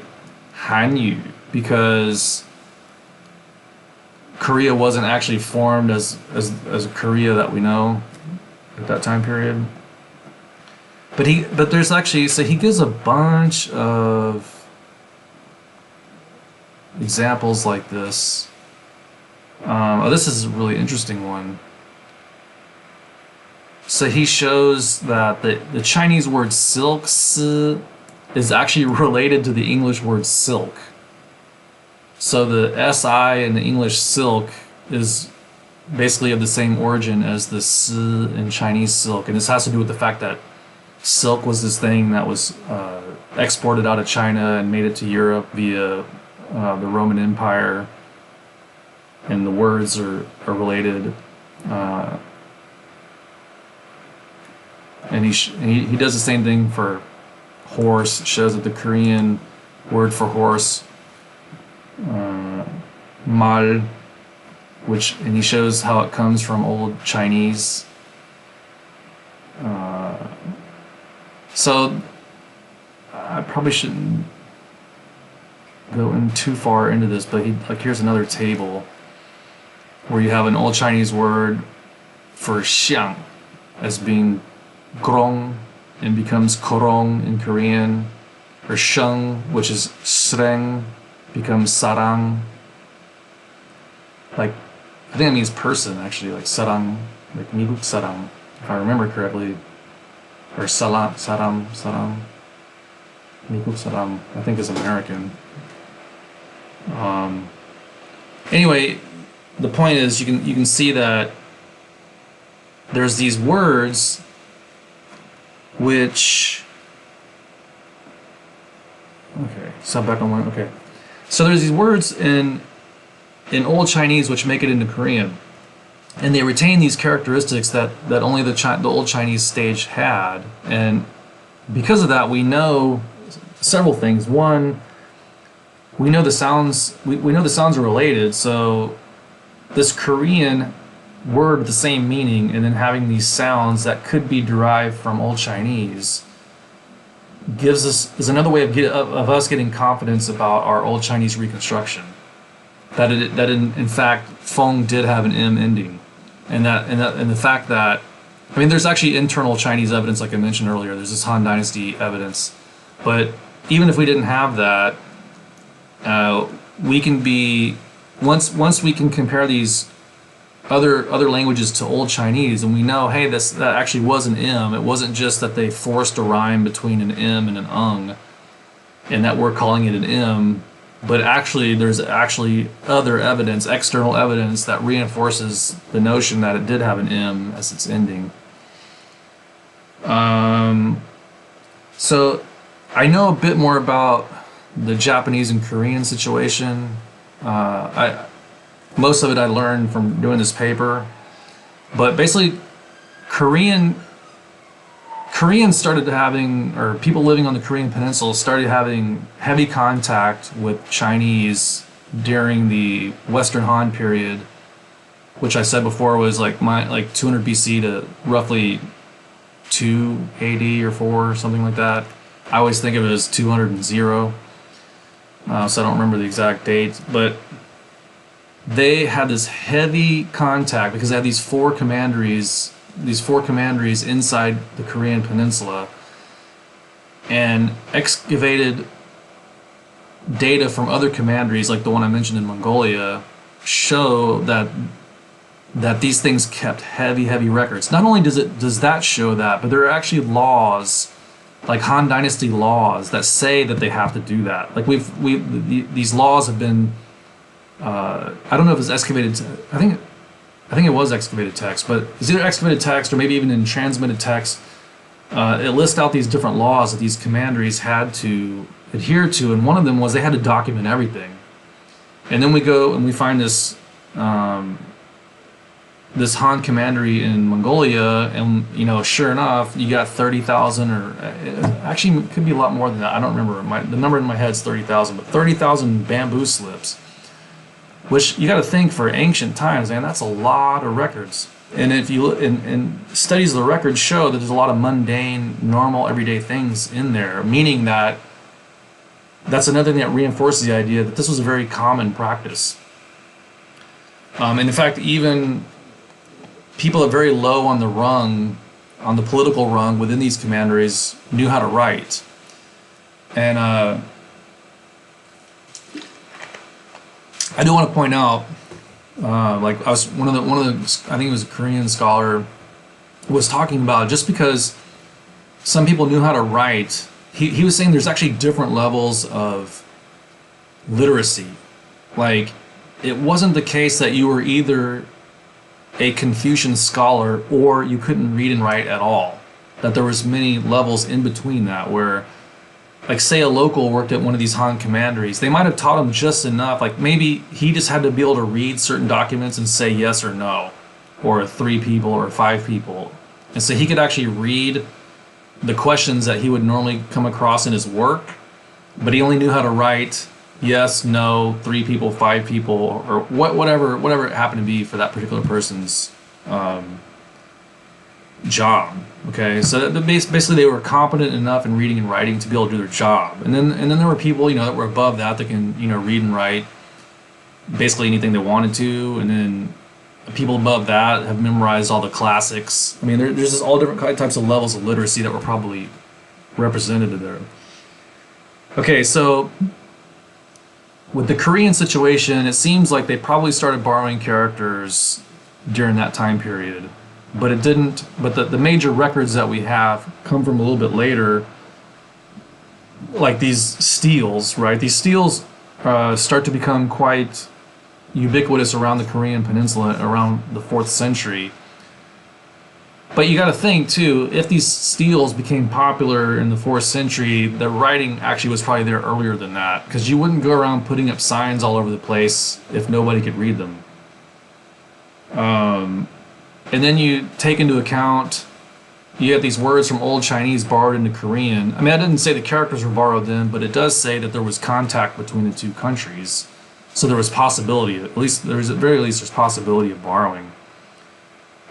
Speaker 1: Han Yu, because Korea wasn't actually formed as a Korea that we know at that time period. But there's actually, so he gives a bunch of examples like this. Oh, this is a really interesting one. So he shows that the Chinese word silk, si, is actually related to the English word silk. So the SI in the English silk is basically of the same origin as the S in Chinese silk. And this has to do with the fact that silk was this thing that was exported out of China and made it to Europe via the Roman Empire. And the words are related. And he does the same thing for horse. It shows that the Korean word for horse, mal, and he shows how it comes from Old Chinese. So I probably shouldn't go in too far into this, but here's another table where you have an Old Chinese word for xiang as being grong and becomes korong in Korean, or sheng, which is sreng, becomes sarang. Like, I think that means person, actually, like sarang, like mi국 sarang, if I remember correctly, or saram, mi국 saram, I think is American. Anyway, the point is you can see that there's these words which, okay, so back on one, okay. So there's these words in Old Chinese which make it into Korean, and they retain these characteristics that only the Old Chinese stage had, and because of that we know several things. One, we know the sounds are related, so this Korean word with the same meaning and then having these sounds that could be derived from Old Chinese is another way of us getting confidence about our Old Chinese reconstruction, that in fact Feng did have an M ending, and the fact that, I mean, there's actually internal Chinese evidence, like I mentioned earlier. There's this Han Dynasty evidence, but even if we didn't have that, we can be once we can compare these other languages to Old Chinese, and we know, hey, that actually was an M. It wasn't just that they forced a rhyme between an M and an ung, and that we're calling it an M, but actually there's actually other evidence, external evidence, that reinforces the notion that it did have an M as its ending. So I know a bit more about the Japanese and Korean situation. Most of it I learned from doing this paper, but basically Koreans started having, or people living on the Korean peninsula started having heavy contact with Chinese during the Western Han period, which I said before was like 200 BC to roughly 2 AD or 4 or something like that. I always think of it as 200 and 0, so I don't remember the exact date, but they had this heavy contact because they had these four commanderies inside the Korean peninsula, and excavated data from other commanderies, like the one I mentioned in Mongolia, show that these things kept heavy records. Not only does that show that, but there are actually laws, like Han Dynasty laws, that say that they have to do that. Like these laws have been, I don't know if it's excavated. I think it was excavated text, but it's either excavated text or maybe even in transmitted text. It lists out these different laws that these commanderies had to adhere to, and one of them was they had to document everything. And then we go and we find this this Han commandery in Mongolia, and sure enough, you got 30,000, or actually it could be a lot more than that. I don't remember. The number in my head is 30,000, but 30,000 bamboo slips. Which you got to think, for ancient times, man, that's a lot of records. And if you look, and studies of the records show that there's a lot of mundane, normal, everyday things in there, meaning that that's another thing that reinforces the idea that this was a very common practice. And in fact, even people very low on the rung, on the political rung within these commanderies, knew how to write. And I do want to point out, like I was one of the I think it was a Korean scholar was talking about, just because some people knew how to write, he was saying there's actually different levels of literacy. Like, it wasn't the case that you were either a Confucian scholar or you couldn't read and write at all. That there was many levels in between that where, like, say a local worked at one of these Han commanderies, they might have taught him just enough. Like, maybe he just had to be able to read certain documents and say yes or no, or 3 people or 5 people. And so he could actually read the questions that he would normally come across in his work, but he only knew how to write yes, no, 3 people, 5 people, or whatever it happened to be for that particular person's job. Okay, so basically they were competent enough in reading and writing to be able to do their job, and then there were people, you know, that were above that can, you know, read and write basically anything they wanted to, and then people above that have memorized all the classics. I mean, there's just all different types of levels of literacy that were probably represented there. Okay, so with the Korean situation, it seems like they probably started borrowing characters during that time period. But it didn't. But the major records that we have come from a little bit later, like these steles, right? These steles start to become quite ubiquitous around the Korean peninsula around the 4th century. But you got to think too, if these steles became popular in the 4th century, the writing actually was probably there earlier than that, because you wouldn't go around putting up signs all over the place if nobody could read them. And then you take into account, you have these words from Old Chinese borrowed into Korean. I mean, I didn't say the characters were borrowed then, but it does say that there was contact between the 2 countries. So there was possibility, at the very least, there's possibility of borrowing.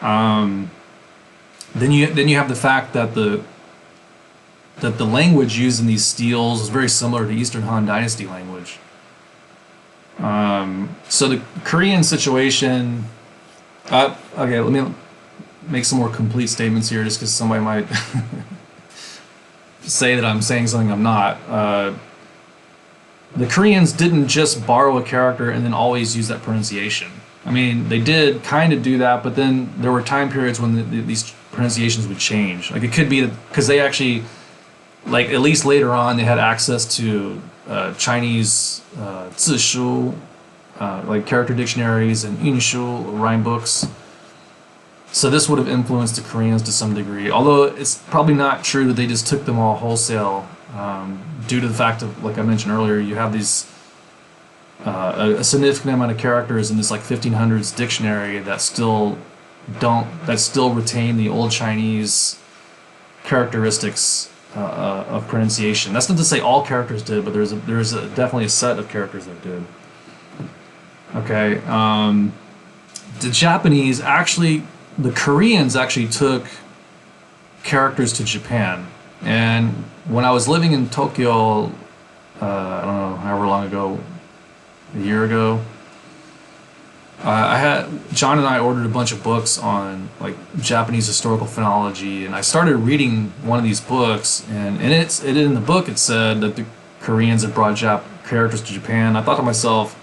Speaker 1: Then you have the fact that the language used in these steles is very similar to Eastern Han Dynasty language. So the Korean situation. Okay, let me make some more complete statements here, just because somebody might say that I'm saying something I'm not. The Koreans didn't just borrow a character and then always use that pronunciation. I mean, they did kind of do that, but then there were time periods when these pronunciations would change. Like, it could be because they actually, like, at least later on, they had access to Chinese zishu, like character dictionaries, and yunshu, rhyme books. So this would have influenced the Koreans to some degree, although it's probably not true that they just took them all wholesale, due to the fact of, like I mentioned earlier, you have these a significant amount of characters in this like 1500s dictionary that still retain the Old Chinese characteristics of pronunciation. That's not to say all characters did, but there's definitely a set of characters that did. Okay, the Koreans actually took characters to Japan, and when I was living in Tokyo, I don't know, however long ago, a year ago, John and I ordered a bunch of books on like Japanese historical phonology, and I started reading one of these books, and in the book it said that the Koreans had brought characters to Japan. I thought to myself,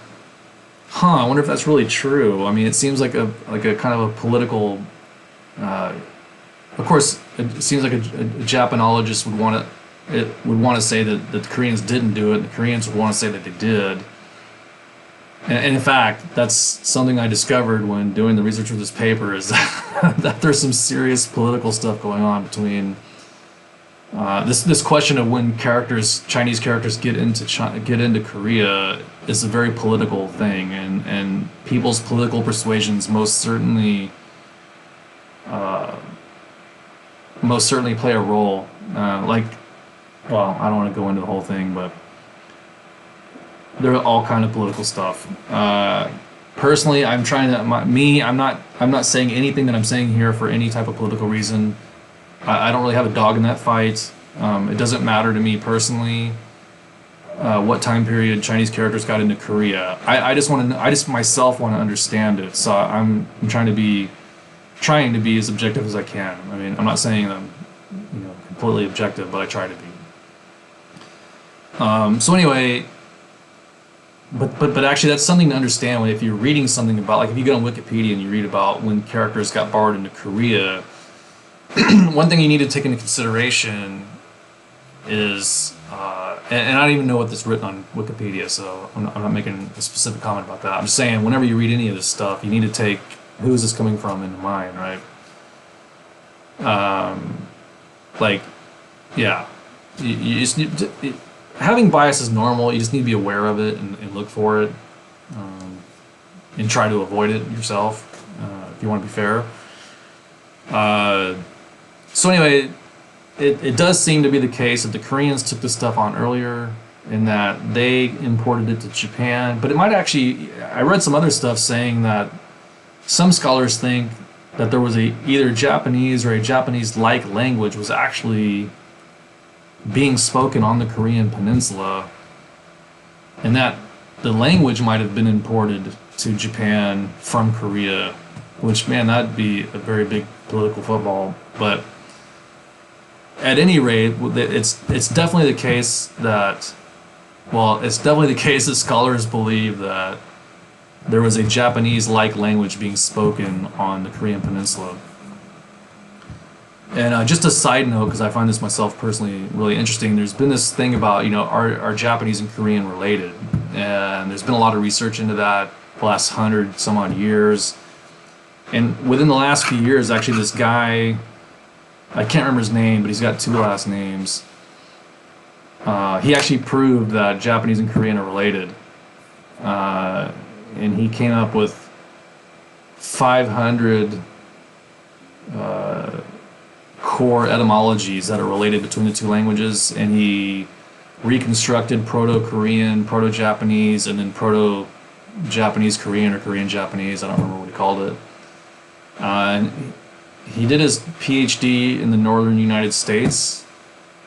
Speaker 1: I wonder if that's really true. I mean, it seems like a kind of a political. Of course, it seems like a Japanologist would want to say that the Koreans didn't do it. The Koreans would want to say that they did. And in fact, that's something I discovered when doing the research for this paper, is that there's some serious political stuff going on between this question of when Chinese characters get into Korea is a very political thing, and people's political persuasions most certainly play a role. I don't want to go into the whole thing, but there are all kind of political stuff. Personally, I'm not saying anything that I'm saying here for any type of political reason. I don't really have a dog in that fight. It doesn't matter to me personally what time period Chinese characters got into Korea. I just myself want to understand it. So I'm trying to be as objective as I can. I mean, I'm not saying I'm completely objective, but I try to be. So anyway. But actually, that's something to understand if you're reading something about, like if you go on Wikipedia and you read about when characters got borrowed into Korea, one thing you need to take into consideration is and I don't even know what this written on Wikipedia, so I'm not making a specific comment about that. I'm just saying, whenever you read any of this stuff, you need to take who is this coming from into mind, right? Like, yeah, you just need to, having bias is normal. You just need to be aware of it and look for it, and try to avoid it yourself if you want to be fair. So anyway, it does seem to be the case that the Koreans took this stuff on earlier, in that they imported it to Japan. But it might actually, I read some other stuff saying that some scholars think that there was either Japanese or a Japanese-like language was actually being spoken on the Korean peninsula, and that the language might have been imported to Japan from Korea, which, man, that'd be a very big political football. But at any rate, it's definitely the case that, well, it's definitely the case that scholars believe that there was a Japanese-like language being spoken on the Korean peninsula. And just a side note, because I find this myself personally really interesting, there's been this thing about, are Japanese and Korean related? And there's been a lot of research into that the last 100 some odd years. And within the last few years, actually, this guy, I can't remember his name, but he's got 2 last names. He actually proved that Japanese and Korean are related. And he came up with 500 core etymologies that are related between the 2 languages, and he reconstructed Proto-Korean, Proto-Japanese, and then Proto-Japanese-Korean or Korean-Japanese. I don't remember what he called it. And he did his PhD in the northern United States.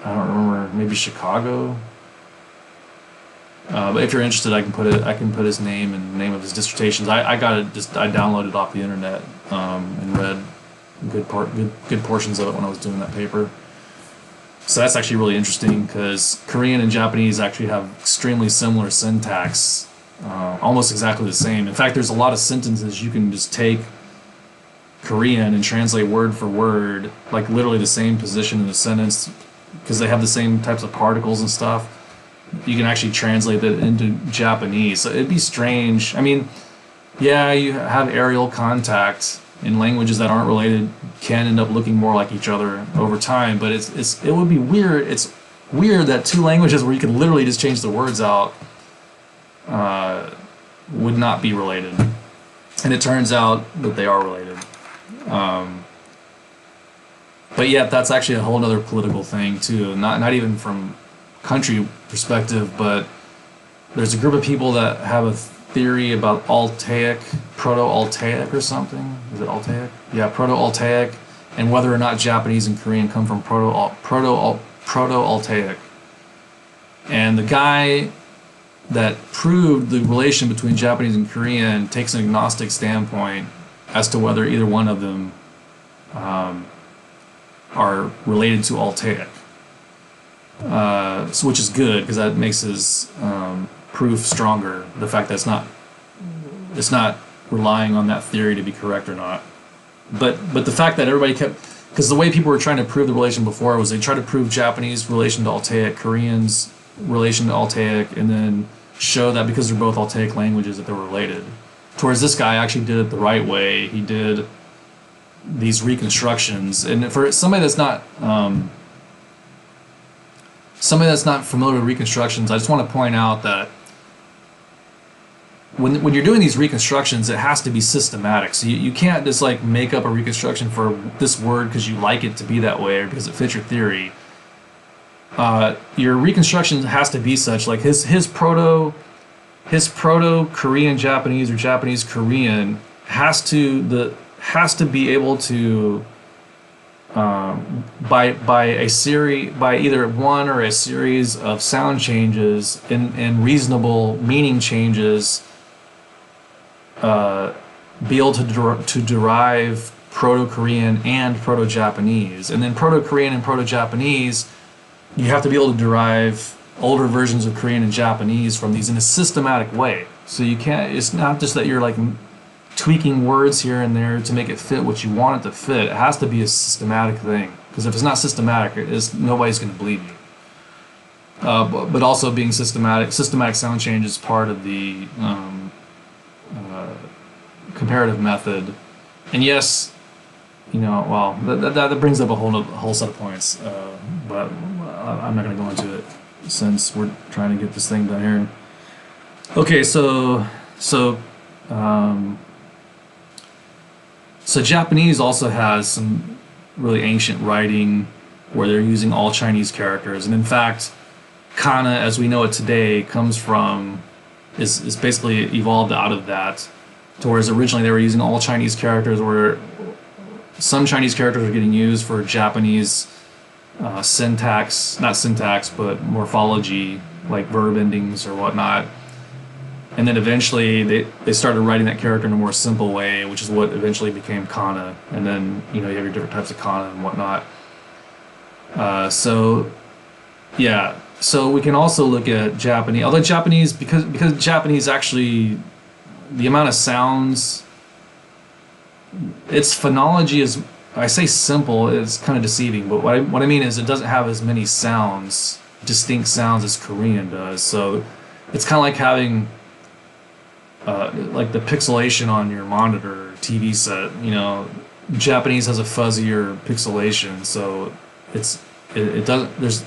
Speaker 1: I don't remember, maybe Chicago. But if you're interested, I can put his name and name of his dissertations. I downloaded it off the internet and read good portions of it when I was doing that paper. So that's actually really interesting, because Korean and Japanese actually have extremely similar syntax, almost exactly the same. In fact, there's a lot of sentences you can just take Korean and translate word for word, like literally the same position in the sentence, because they have the same types of particles and stuff. You can actually translate that into Japanese. So it'd be strange. I mean, yeah, you have aerial contact in languages that aren't related, can end up looking more like each other over time, but it would be weird. It's weird that 2 languages where you can literally just change the words out would not be related. And it turns out that they are related. But yeah, that's actually a whole other political thing too. Not even from country perspective, but there's a group of people that have a theory about Altaic, Proto-Altaic or something. Is it Altaic? Yeah, Proto-Altaic, and whether or not Japanese and Korean come from Proto-Altaic. And the guy that proved the relation between Japanese and Korean takes an agnostic standpoint as to whether either one of them are related to Altaic. So, which is good, because that makes his proof stronger. The fact that it's not relying on that theory to be correct or not. But the fact that everybody kept, because the way people were trying to prove the relation before was they tried to prove Japanese relation to Altaic, Korean's relation to Altaic, and then show that because they're both Altaic languages that they're related. Whereas this guy actually did it the right way. He did these reconstructions, and for somebody that's not familiar with reconstructions, I just want to point out that when you're doing these reconstructions, it has to be systematic. So you can't just like make up a reconstruction for this word because you like it to be that way or because it fits your theory. Your reconstruction has to be such, like his Proto-Korean Japanese or Japanese Korean has to be able to by either one or a series of sound changes and reasonable meaning changes, be able to derive Proto-Korean and Proto-Japanese. And then Proto-Korean and Proto-Japanese, you have to be able to derive older versions of Korean and Japanese from these in a systematic way. So you can't, it's not just that you're like tweaking words here and there to make it fit what you want it to fit. It has to be a systematic thing. Because if it's not systematic, nobody's going to believe you. but also being systematic. Systematic sound change is part of the comparative method. And yes, well, that brings up a whole set of points, but I'm not going to go into it since we're trying to get this thing done here. Okay, so Japanese also has some really ancient writing where they're using all Chinese characters, and in fact, kana as we know it today is basically evolved out of that. To whereas originally they were using all Chinese characters, where some Chinese characters are getting used for Japanese syntax, not syntax, but morphology, like verb endings or whatnot. And then eventually they started writing that character in a more simple way, which is what eventually became kana. And then you have your different types of kana and whatnot. So we can also look at Japanese. Although Japanese, because Japanese actually, the amount of sounds, its phonology is, I say simple, it's kind of deceiving, but what I mean is it doesn't have as many sounds, distinct sounds, as Korean does. So it's kind of like having like the pixelation on your monitor TV set. Japanese has a fuzzier pixelation, so it doesn't,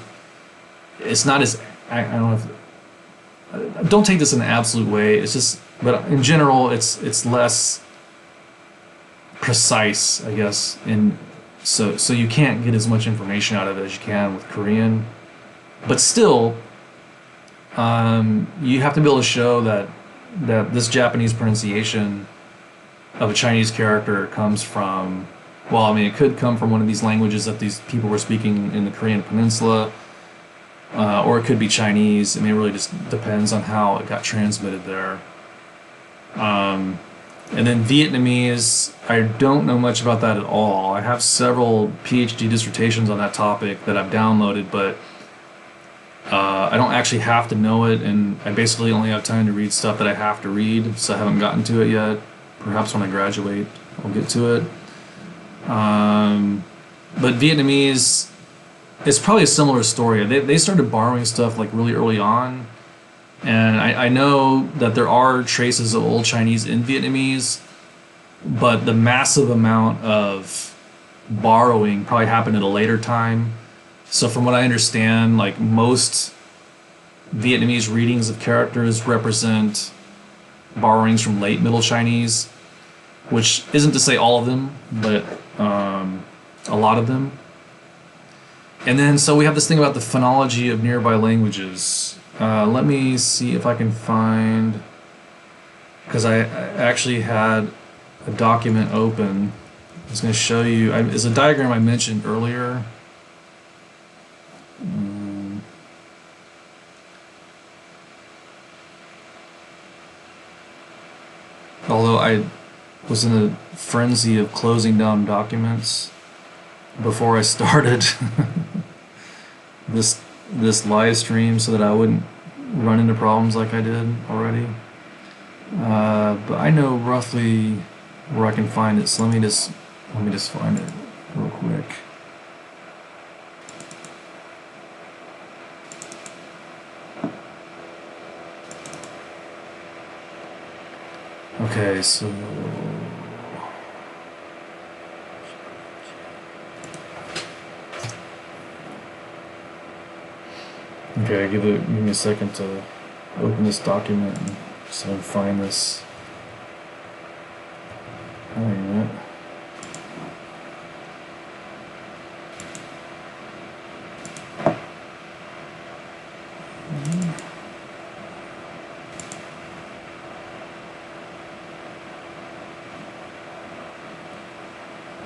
Speaker 1: it's not as, I don't know if, don't take this in an absolute way, it's just, but in general it's less precise, I guess, and so you can't get as much information out of it as you can with Korean. But still, you have to be able to show that this Japanese pronunciation of a Chinese character comes from, well, I mean, it could come from one of these languages that these people were speaking in the Korean peninsula, or it could be Chinese. I mean, it really just depends on how it got transmitted there. And then Vietnamese, I don't know much about that at all. I have several PhD dissertations on that topic that I've downloaded, but I don't actually have to know it, and I basically only have time to read stuff that I have to read, so I haven't gotten to it yet. Perhaps when I graduate, I'll get to it. But Vietnamese, it's probably a similar story. They started borrowing stuff like really early on, and I know that there are traces of Old Chinese in Vietnamese, but the massive amount of borrowing probably happened at a later time. So from what I understand, like most Vietnamese readings of characters represent borrowings from late Middle Chinese, which isn't to say all of them, but a lot of them. And then so we have this thing about the phonology of nearby languages. Let me see if I can find, because I actually had a document open. I was going to show you, it's a diagram I mentioned earlier. Although I was in a frenzy of closing down documents before I started this live stream so that I wouldn't run into problems like I did already. But I know roughly where I can find it, so let me just find it real quick. Okay, so give me a second to open this document and so I can find this. Wait a minute.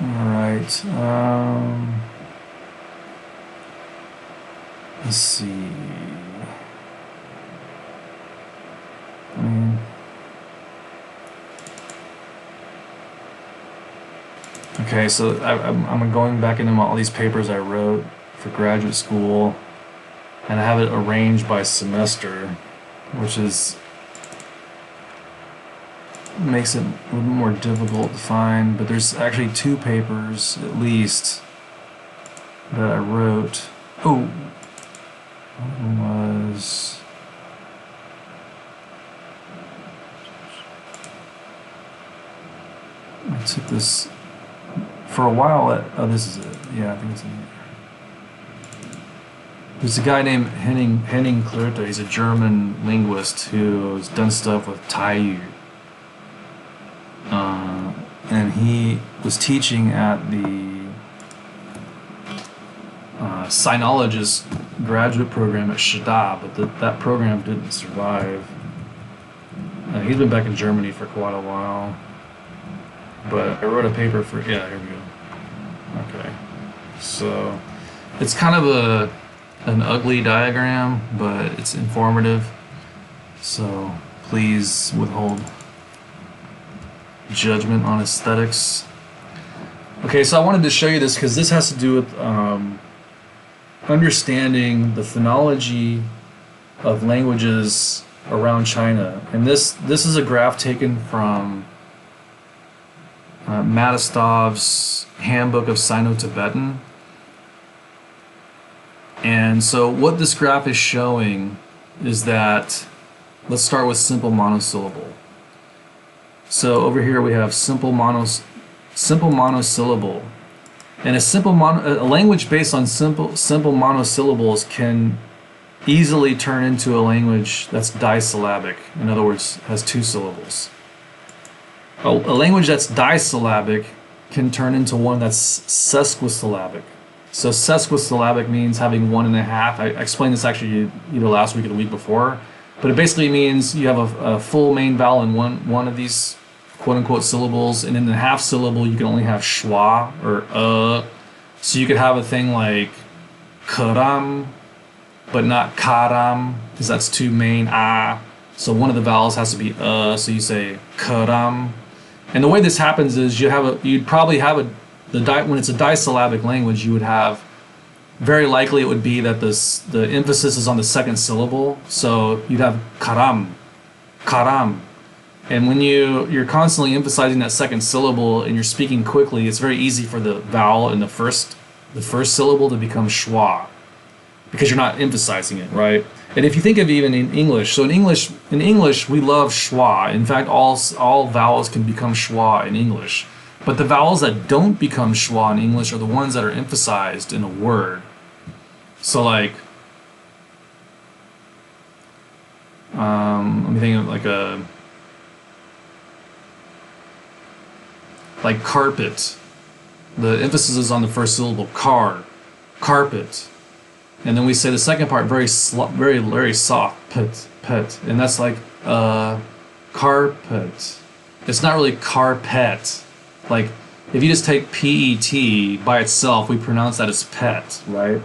Speaker 1: Alright, let's see. Okay, so I'm going back into all these papers I wrote for graduate school, and I have it arranged by semester, which makes it a little more difficult to find, but there's actually 2 papers at least that I wrote. Oh, One was... I took this for a while. Oh, this is it. Yeah, I think it's in here. There's a guy named Henning Klerte. He's a German linguist who's done stuff with Taiyu. And he was teaching at the sinologist graduate program at Shida, but that program didn't survive. He's been back in Germany for quite a while. But I wrote a paper for... Yeah, here we go. Okay. So it's kind of an ugly diagram, but it's informative. So please withhold judgment on aesthetics. Okay, so I wanted to show you this because this has to do with understanding the phonology of languages around China. And this is a graph taken from Matistov's Handbook of Sino-Tibetan. And so what this graph is showing is that, let's start with simple monosyllable. So over here we have simple monosyllable. And a language based on simple monosyllables can easily turn into a language that's disyllabic. In other words, has two syllables. A language that's disyllabic can turn into one that's sesquisyllabic. So sesquisyllabic means having 1.5. I explained this actually either last week or the week before, but it basically means you have a full main vowel in one of these quote-unquote syllables, and in the half syllable you can only have schwa or so you could have a thing like karam, but not karam, because that's two main so one of the vowels has to be so you say karam. And the way this happens is you'd probably have when it's a disyllabic language, you would have, very likely it would be that the emphasis is on the second syllable. So you'd have karam, karam. And when you're constantly emphasizing that second syllable and you're speaking quickly, it's very easy for the vowel in the first syllable to become schwa, because you're not emphasizing it, right? And if you think of even in English, so in English we love schwa. In fact, all vowels can become schwa in English. But the vowels that don't become schwa in English are the ones that are emphasized in a word. So like, let me think of like carpet. The emphasis is on the first syllable, carpet. And then we say the second part very soft, pet, and that's like carpet. It's not really carpet. Like if you just take PET by itself, we pronounce that as pet, right?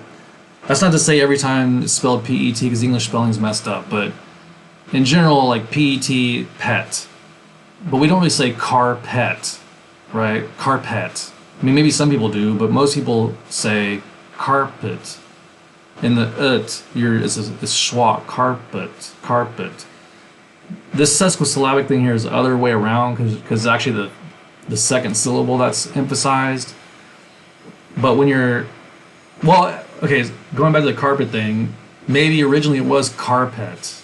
Speaker 1: That's not to say every time it's spelled PET, because English spelling's messed up, but in general, like PET, pet. But we don't really say carpet, right? Carpet. I mean, maybe some people do, but most people say carpet. In the it's schwa, carpet. This sesquisyllabic thing here is the other way around, because it's actually the second syllable that's emphasized. But when you're, well, okay, going back to the carpet thing, maybe originally it was carpet.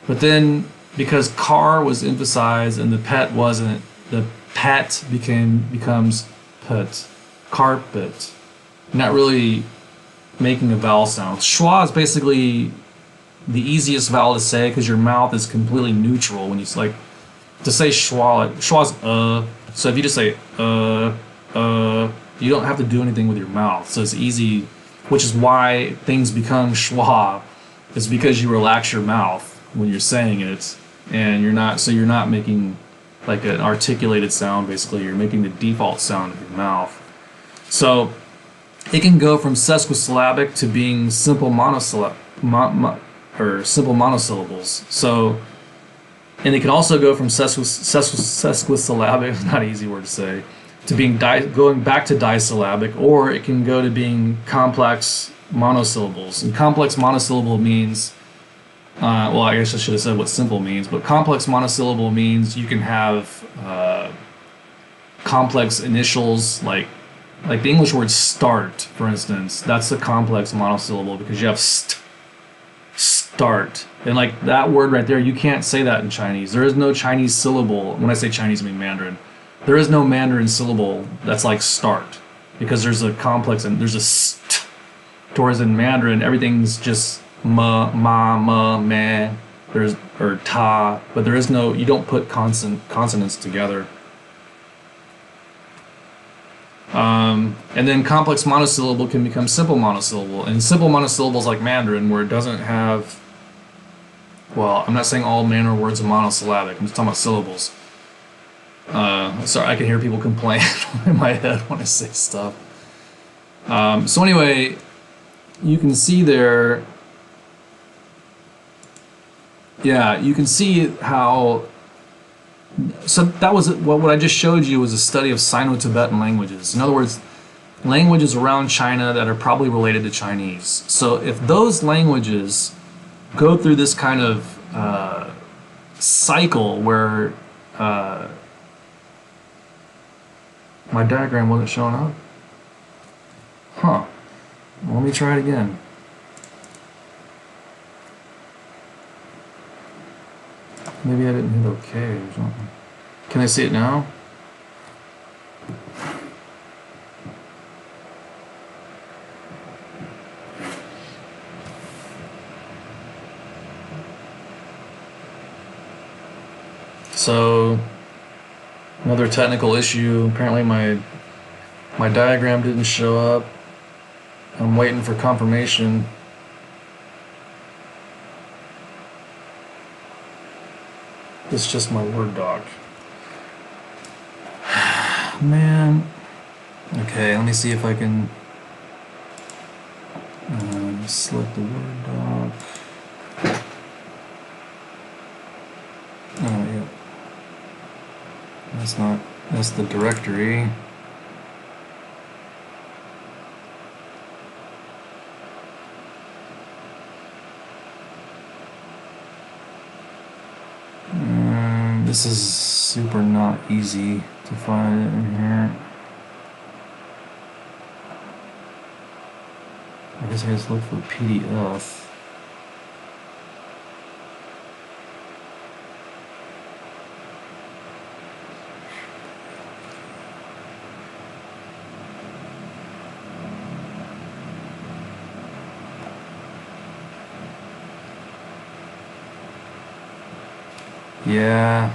Speaker 1: But then because car was emphasized and the pet wasn't, the pet becomes pet, carpet. Not really making a vowel sound. Schwa is basically the easiest vowel to say because your mouth is completely neutral when you like to say schwa. Schwa's so if you just say you don't have to do anything with your mouth, so it's easy, which is why things become schwa, is because you relax your mouth when you're saying it, and you're not making like an articulated sound. Basically, you're making the default sound of your mouth. So it can go from sesquisyllabic to being simple simple monosyllables. So, and it can also go from sesquisyllabic, not an easy word to say, to being going back to disyllabic, or it can go to being complex monosyllables. And complex monosyllable means, well, I guess I should have said what simple means, but complex monosyllable means you can have complex initials like like the English word start, for instance, that's a complex monosyllable because you have start. And like that word right there, you can't say that in Chinese. There is no Chinese syllable. When I say Chinese, I mean Mandarin. There is no Mandarin syllable that's like start because there's a complex and there's a st. Whereas in Mandarin, everything's just ma, meh. There's or ta, but there is no. You don't put consonants together. And then complex monosyllable can become simple monosyllable, and simple monosyllables like Mandarin, where it doesn't have. Well, I'm not saying all Mandarin words are monosyllabic. I'm just talking about syllables. Sorry, I can hear people complain in my head when I say stuff. So anyway, you can see there. Yeah, you can see how. So that was what I just showed you was a study of Sino-Tibetan languages. In other words, languages around China that are probably related to Chinese. So if those languages go through this kind of cycle where my diagram wasn't showing up. Huh. Well, let me try it again. Maybe I didn't hit OK or something. Can I see it now? So, another technical issue. Apparently my diagram didn't show up. I'm waiting for confirmation. It's just my Word doc. Man. Okay, let me see if I can select the Word doc. Oh, yeah. That's the directory. This is super not easy to find it in here. I guess I just look for PDF. Yeah.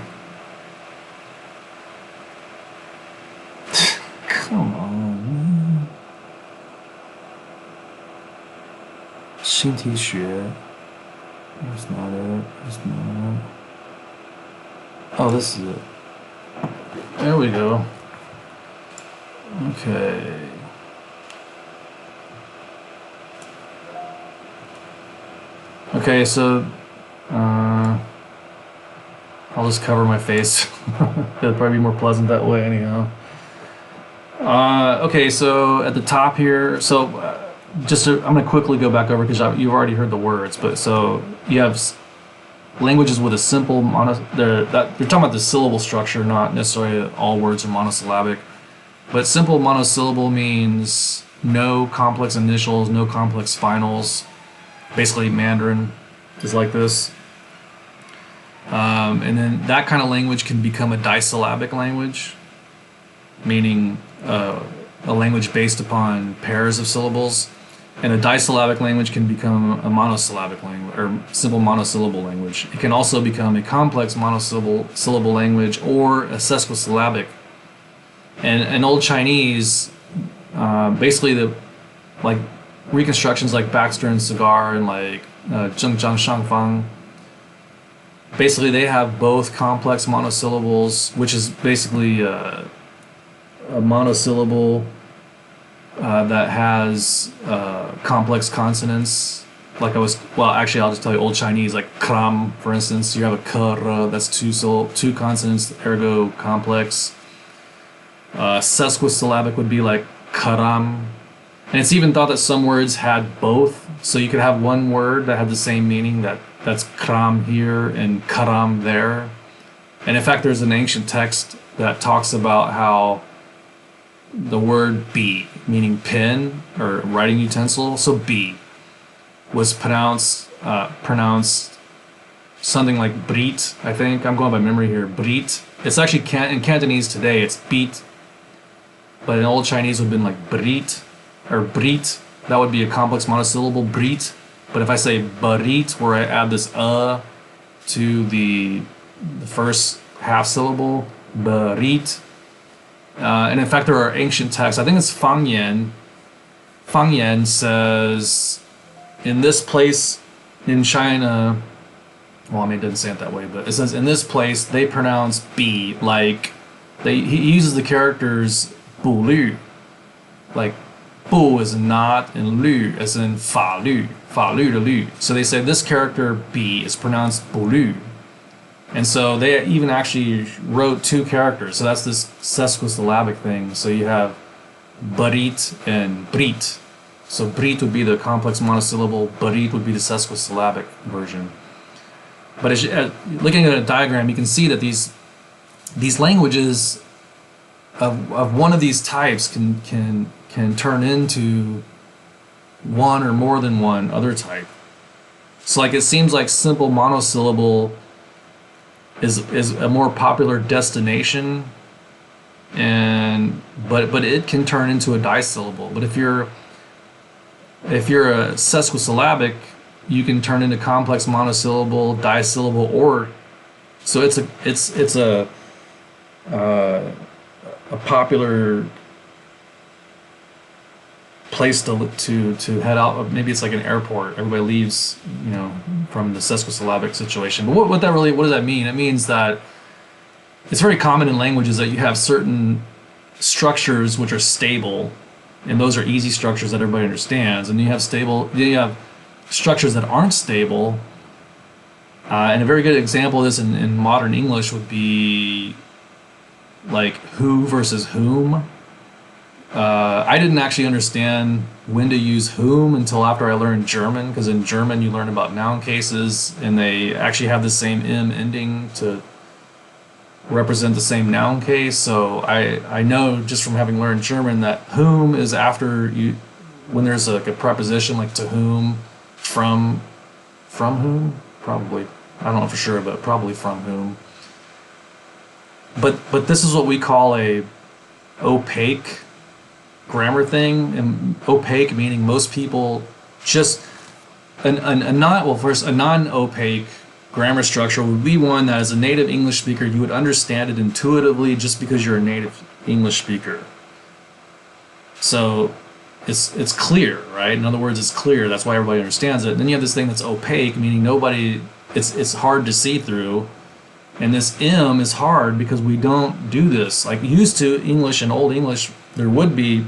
Speaker 1: Come on, man. 新题学. That's not it. That's not it. Oh, this is it. There we go. Okay. Okay, so I'll just cover my face. It'll probably be more pleasant that way anyhow. Okay, so at the top here, so I'm going to quickly go back over because you've already heard the words, but so you have languages with a simple they're talking about the syllable structure, not necessarily all words are monosyllabic, but simple monosyllable means no complex initials, no complex finals. Basically, Mandarin is like this. And then that kind of language can become a disyllabic language, meaning a language based upon pairs of syllables. And a disyllabic language can become a monosyllabic language, or simple monosyllable language. It can also become a complex monosyllable language or a sesquisyllabic. And in Old Chinese, basically the like reconstructions like Baxter and Cigar and like Zheng Zhang Shangfang, basically they have both complex monosyllables, which is basically a monosyllable that has complex consonants. Like actually I'll just tell you Old Chinese, like kram, for instance, you have a kr, that's two consonants, ergo complex. Sesquisyllabic would be like karam. And it's even thought that some words had both, so you could have one word that had the same meaning, that's kram here and karam there. And in fact, there's an ancient text that talks about how
Speaker 2: the word bi, meaning pen or writing utensil. So bi was pronounced something like brit, I think. I'm going by memory here. Brit. It's actually in Cantonese today, it's beat. But in Old Chinese it would have been like brit or brit. That would be a complex monosyllable, brit. But if I say barit, where I add this to the first half syllable, barit. And in fact, there are ancient texts. I think it's Fangyan. Fangyan says, in this place in China, well, I mean, it doesn't say it that way, but it says in this place they pronounce bi like he uses the characters bu lu, like bu is not and lu as in fa lu to lu. So they say this character bi is pronounced bu lu. And so they even actually wrote two characters. So that's this sesquisyllabic thing. So you have barit and brit. So brit would be the complex monosyllable, barit would be the sesquisyllabic version. But as looking at a diagram, you can see that these languages of one of these types can turn into one or more than one other type. So like it seems like simple monosyllable is a more popular destination, but it can turn into a disyllable. But if you're a sesquisyllabic, you can turn into complex monosyllable, disyllable, or so it's a popular place to head out. Maybe it's like an airport. Everybody leaves, from the sesquisyllabic situation. But what does that mean? It means that it's very common in languages that you have certain structures which are stable, and those are easy structures that everybody understands. And you have structures that aren't stable. And a very good example of this in modern English would be like who versus whom. I didn't actually understand when to use whom until after I learned German, because in German you learn about noun cases and they actually have the same M ending to represent the same noun case. So I know just from having learned German that whom is after you, when there's like a preposition like to whom, from whom, probably. I don't know for sure, but probably from whom. But this is what we call a opaque grammar thing, and opaque meaning most people just a non-opaque grammar structure would be one that as a native English speaker you would understand it intuitively just because you're a native English speaker. So it's clear, right? In other words, it's clear. That's why everybody understands it. And then you have this thing that's opaque, meaning it's hard to see through. And this M is hard because we don't do this. Like used to English and Old English, there would be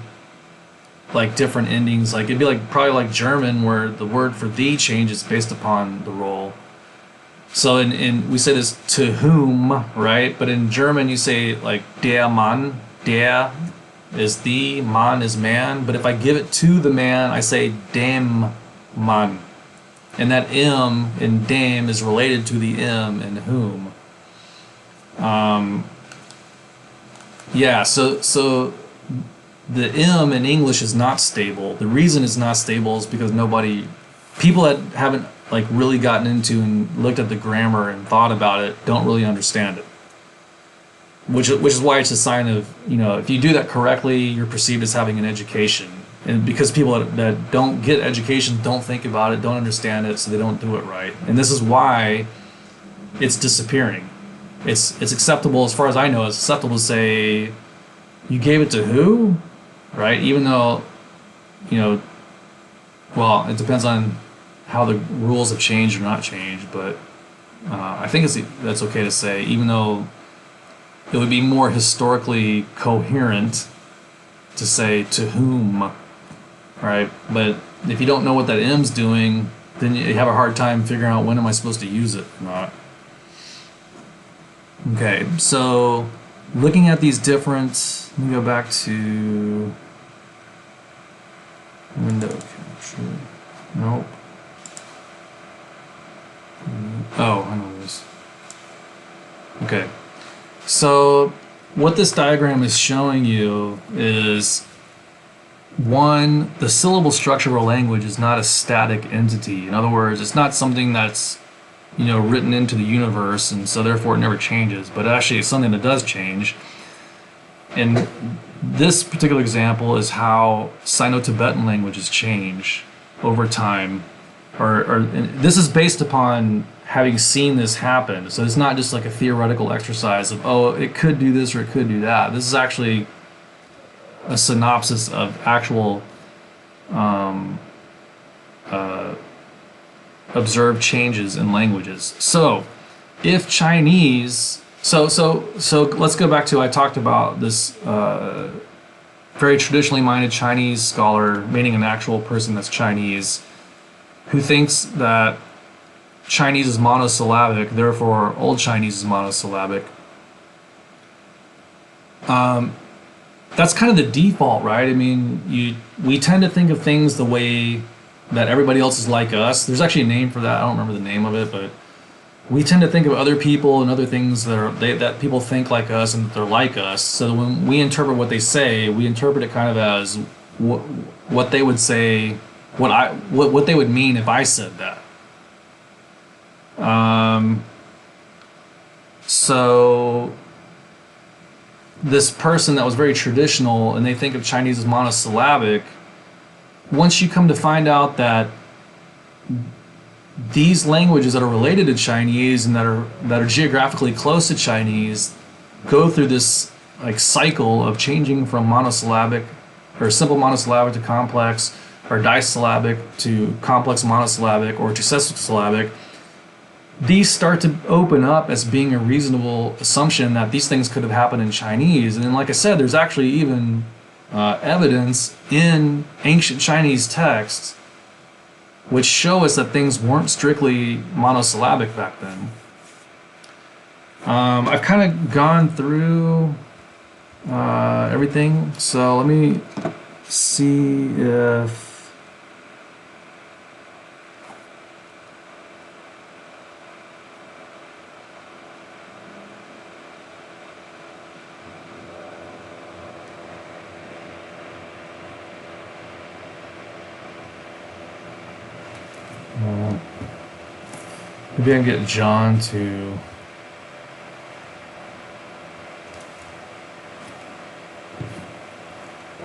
Speaker 2: like different endings. Like it'd be like probably like German where the word for thee changes based upon the role. So in we say this to whom, right? But in German you say like der Mann, der is thee, Mann is man. But if I give it to the man, I say dem Mann. And that M in dem is related to the M in whom. So the M in English is not stable. The reason it's not stable is because people that haven't like really gotten into and looked at the grammar and thought about it don't really understand it. Which is why it's a sign of, if you do that correctly, you're perceived as having an education. And because people that don't get education don't think about it, don't understand it, so they don't do it right. And this is why it's disappearing. It's acceptable, as far as I know, it's acceptable to say, you gave it to who? Right? Even though, well, it depends on how the rules have changed or not changed, but I think that's okay to say, even though it would be more historically coherent to say to whom, right? But if you don't know what that M's doing, then you have a hard time figuring out when am I supposed to use it or not. Okay, so looking at these different, let me go back to window capture. Nope. Oh, I know this. Okay, so what this diagram is showing you is, one, the syllable structure of a language is not a static entity. In other words, it's not something that's, written into the universe, and so therefore it never changes, but actually it's something that does change. And this particular example is how Sino-Tibetan languages change over time. Or this is based upon having seen this happen. So it's not just like a theoretical exercise of, oh, it could do this or it could do that. This is actually a synopsis of actual observed changes in languages. So if Chinese, so let's go back to, I talked about this very traditionally minded Chinese scholar, meaning an actual person that's Chinese, who thinks that Chinese is monosyllabic, therefore Old Chinese is monosyllabic. That's kind of the default, right? I mean, we tend to think of things the way that everybody else is like us. There's actually a name for that. I don't remember the name of it, but we tend to think of other people and other things that people think like us and that they're like us. So when we interpret what they say, we interpret it kind of as what they would say, what they would mean if I said that. So this person that was very traditional, and they think of Chinese as monosyllabic, once you come to find out that these languages that are related to Chinese and that are geographically close to Chinese go through this like cycle of changing from monosyllabic or simple monosyllabic to complex, or disyllabic to complex monosyllabic, or to sesquisyllabic, these start to open up as being a reasonable assumption that these things could have happened in Chinese. And then, like I said, there's actually even evidence in ancient Chinese texts which show us that things weren't strictly monosyllabic back then. I've kind of gone through everything, so let me see if maybe I can get John to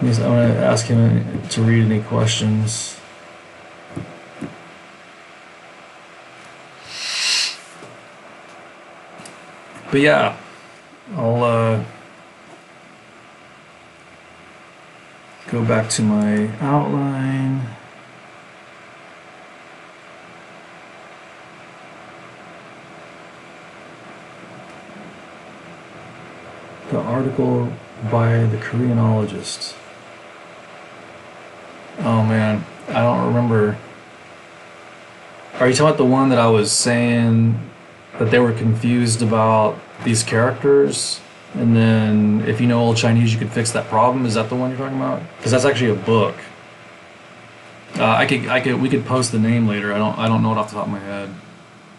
Speaker 2: I'm going to ask him to read any questions. But yeah, I'll go back to my outline. The article by the Koreanologist. Oh man, I don't remember. Are you talking about the one that I was saying that they were confused about these characters, and then if you know Old Chinese, you could fix that problem? Is that the one you're talking about? Because that's actually a book. We could post the name later. I don't know it off the top of my head,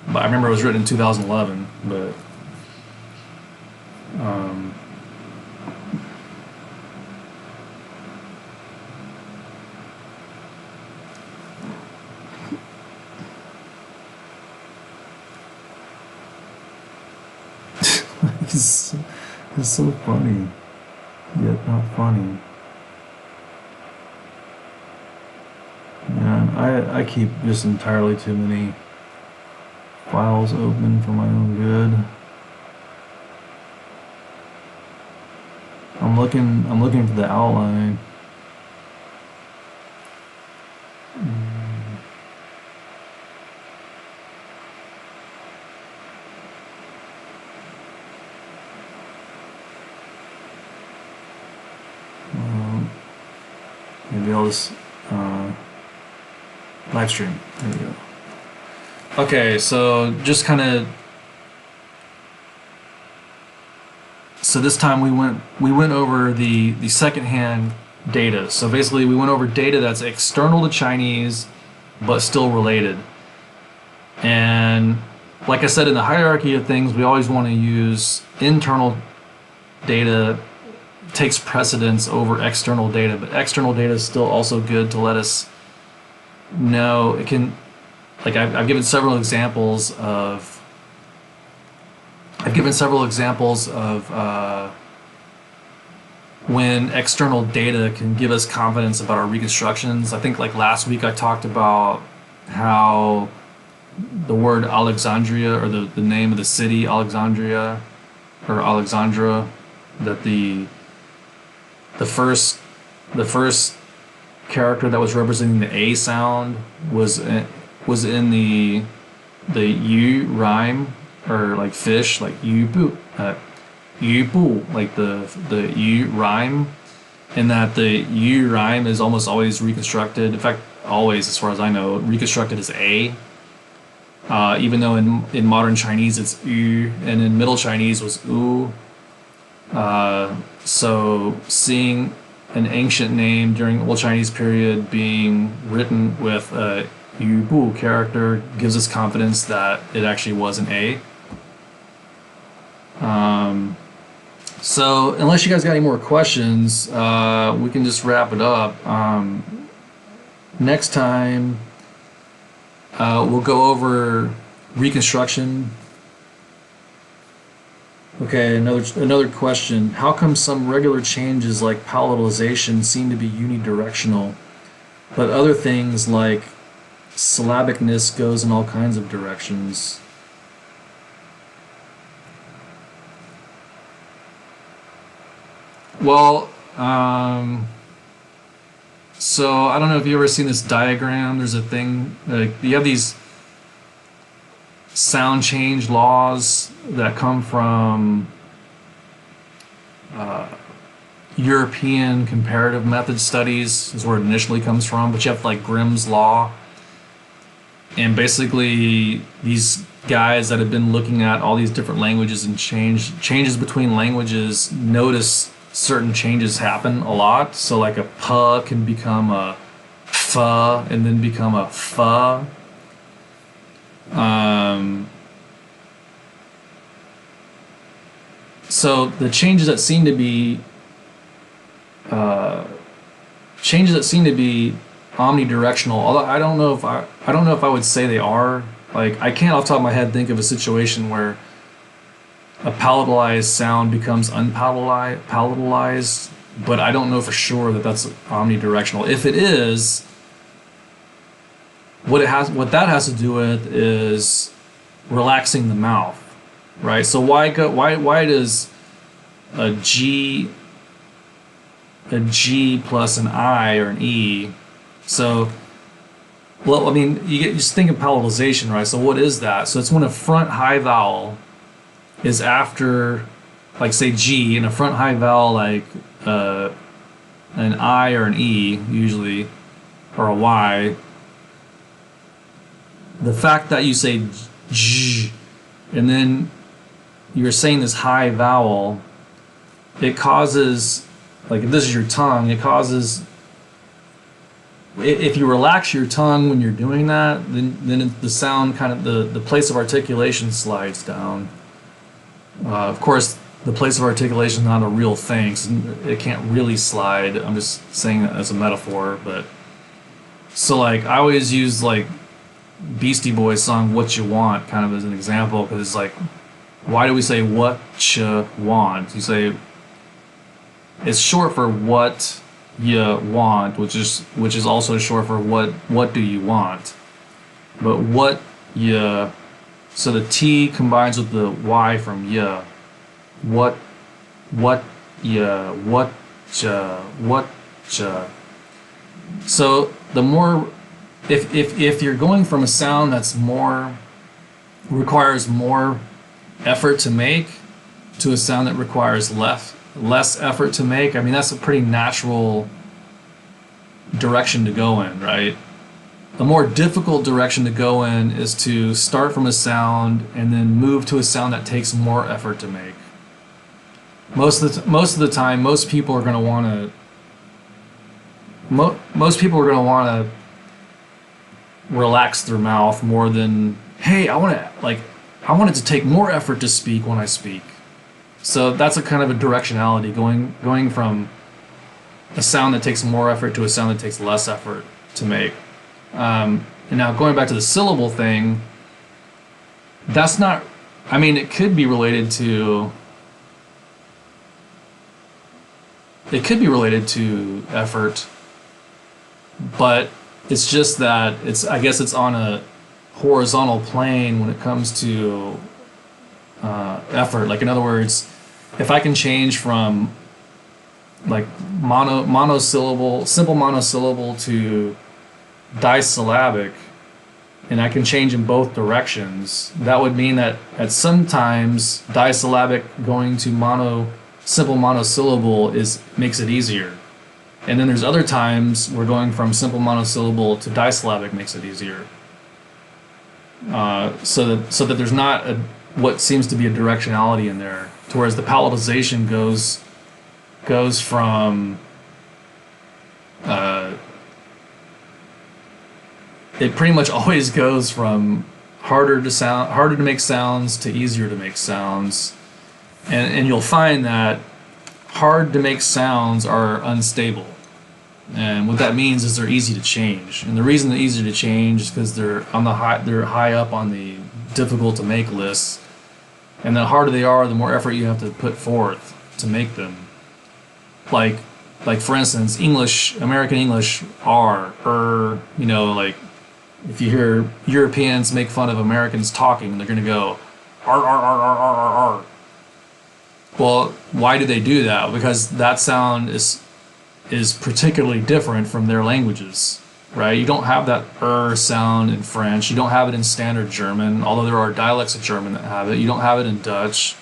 Speaker 2: but I remember it was written in 2011. But it's so funny, yet not funny. Man, I keep just entirely too many files open for my own good. I'm looking for the outline. Maybe I'll just live stream. There we go. Okay, so just kind of. So this time we went over the secondhand data. So basically we went over data that's external to Chinese but still related. And like I said, in the hierarchy of things, we always want to use internal data takes precedence over external data, but external data is still also good to let us know. It can, like I've given several examples of when external data can give us confidence about our reconstructions. I think like last week I talked about how the word Alexandria, or the name of the city Alexandria or Alexandra, that the first character that was representing the A sound was in the U rhyme, or like fish, like yu bu, like the U rhyme, and that the U rhyme is almost always reconstructed. In fact, always, as far as I know, reconstructed as A. Even though in modern Chinese it's U, and in Middle Chinese was U. So seeing an ancient name during Old Chinese period being written with a Yu Bu character gives us confidence that it actually was an A. So unless you guys got any more questions, we can just wrap it up. Next time, we'll go over reconstruction. Okay, another question. How come some regular changes like parallelization seem to be unidirectional, but other things like syllabicness goes in all kinds of directions? Well, so I don't know if you've ever seen this diagram. There's a thing, you have these sound change laws that come from European comparative method studies, is where it initially comes from, but you have like Grimm's law. And basically these guys that have been looking at all these different languages and changes between languages notice certain changes happen a lot. So like a p can become a f and then become a f. So the changes that seem to be omnidirectional, although I don't know if I would say they are. Like, I can't off the top of my head think of a situation where a palatalized sound becomes unpalatalized, but I don't know for sure that that's omnidirectional. If it is, what that has to do with is relaxing the mouth, right? So why does a G plus an I or an E? So, well, I mean, you just think of palatalization, right? So what is that? So it's when a front high vowel is after, like, say G, and a front high vowel like an I or an E usually, or a Y. The fact that you say J, and then you're saying this high vowel, it causes, like, if this is your tongue, it causes, if you relax your tongue when you're doing that, then the sound kind of, the place of articulation slides down. Of course, the place of articulation is not a real thing, so it can't really slide. I'm just saying that as a metaphor. But so, like, I always use like Beastie Boys song "What You Want" kind of as an example, because it's like, why do we say "what you want"? You say, it's short for "what you want," which is also short for what do you want? But what you, so the T combines with the Y from ya. What ya, what ya. So the more, if you're going from a sound that's more, requires more effort to make, to a sound that requires less effort to make, I mean, that's a pretty natural direction to go in, right? The more difficult direction to go in is to start from a sound and then move to a sound that takes more effort to make. Most of the time, most people are going to want to relax their mouth more than, hey, I want it to take more effort to speak when I speak. So that's a kind of a directionality, going from a sound that takes more effort to a sound that takes less effort to make. And now going back to the syllable thing, that's not, I mean, it could be related to effort, but it's just that I guess it's on a horizontal plane when it comes to effort. Like, in other words, if I can change from like monosyllable, simple monosyllable to disyllabic, and I can change in both directions, that would mean that at sometimes disyllabic going to simple monosyllable makes it easier. And then there's other times where going from simple monosyllable to disyllabic makes it easier. So that there's not what seems to be a directionality in there, to whereas the palatalization goes from it pretty much always goes from harder to make sounds to easier to make sounds, and you'll find that hard to make sounds are unstable. And what that means is they're easy to change. And the reason they're easy to change is because they're high up on the difficult to make lists. And the harder they are, the more effort you have to put forth to make them. Like for instance, American English, like if you hear Europeans make fun of Americans talking, they're gonna go, R, R, R, R, R, R, R. Well, why do they do that? Because that sound is particularly different from their languages, right? You don't have that sound in French. You don't have it in standard German, although there are dialects of German that have it. You don't have it in Dutch.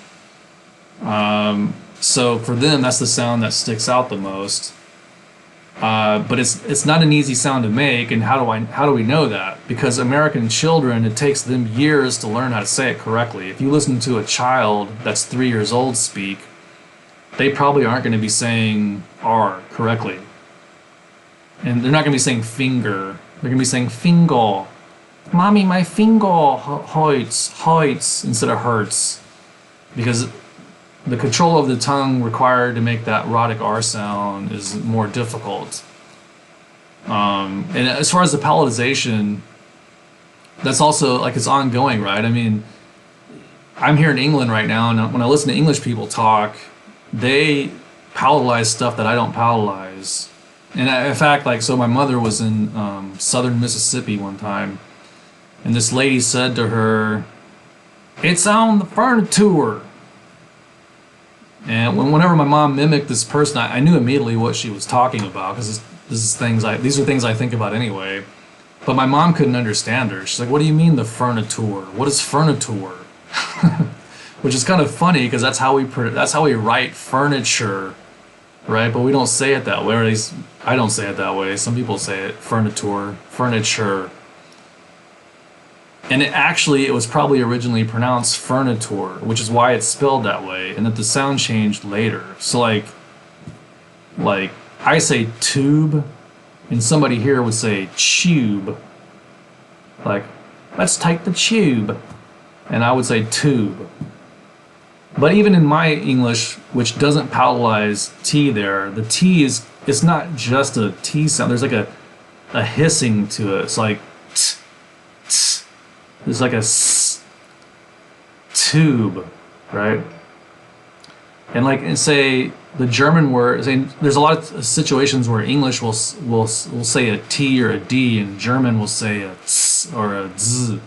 Speaker 2: So for them, that's the sound that sticks out the most. But it's not an easy sound to make. And how do we know that? Because American children, it takes them years to learn how to say it correctly. If you listen to a child that's 3 years old speak, they probably aren't going to be saying R correctly. And they're not going to be saying finger. They're going to be saying fingo. Mommy, my finger hurts instead of hurts. Because the control of the tongue required to make that rhotic R sound is more difficult. And as far as the palatalization, that's also, like, it's ongoing, right? I mean, I'm here in England right now, and when I listen to English people talk, they palatalize stuff that I don't palatalize. And in fact, like, so my mother was in southern Mississippi one time, and this lady said to her, "It's on the furniture." And whenever my mom mimicked this person, I knew immediately what she was talking about, because these are things I think about anyway. But my mom couldn't understand her. She's like, "What do you mean the furniture? What is furniture?" Which is kind of funny, because that's how we write furniture, right? But we don't say it that way. Or at least I don't say it that way. Some people say it furniture. And it was probably originally pronounced furniture, which is why it's spelled that way, and that the sound changed later. So like I say tube, and somebody here would say tube. Like, let's take the tube. And I would say tube. But even in my English, which doesn't palatalize T there, the T it's not just a T sound. There's like a hissing to it. It's like t, t. There's like a s, tube, right? And say the German word, there's a lot of situations where English will say a T or a D, and German will say a ts or a z.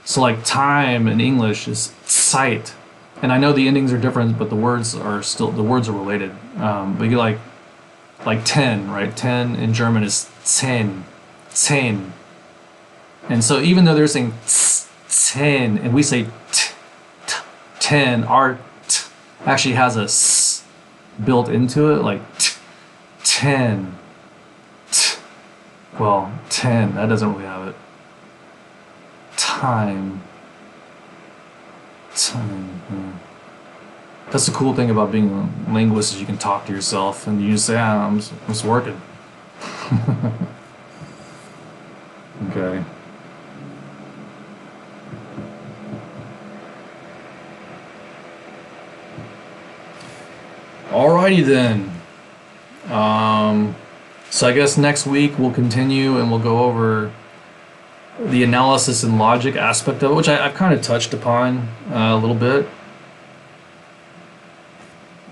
Speaker 2: So like time in English is Zeit. And I know the endings are different, but the words are related. But you like 10, right? 10 in German is 10. And so even though they're saying 10 and we say 10, our t actually has a s built into it, like 10. Well, 10, that doesn't really have it. Time. That's the cool thing about being a linguist, is you can talk to yourself and you just say, I'm just working. Okay. Alrighty then. So I guess next week we'll continue and we'll go over the analysis and logic aspect of it, which I've kind of touched upon a little bit.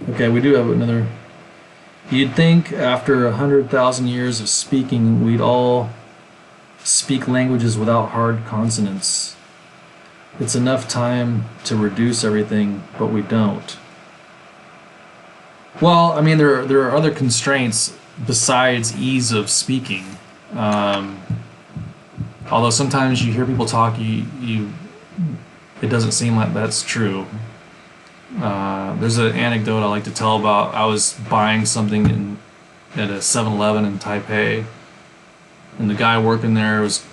Speaker 2: Okay, we do have another. You'd think after 100,000 years of speaking, we'd all speak languages without hard consonants. It's enough time to reduce everything, but we don't. Well, I mean, there are other constraints besides ease of speaking. Although sometimes you hear people talk, it doesn't seem like that's true. There's an anecdote I like to tell about. I was buying something at a 7-Eleven in Taipei, and the guy working there was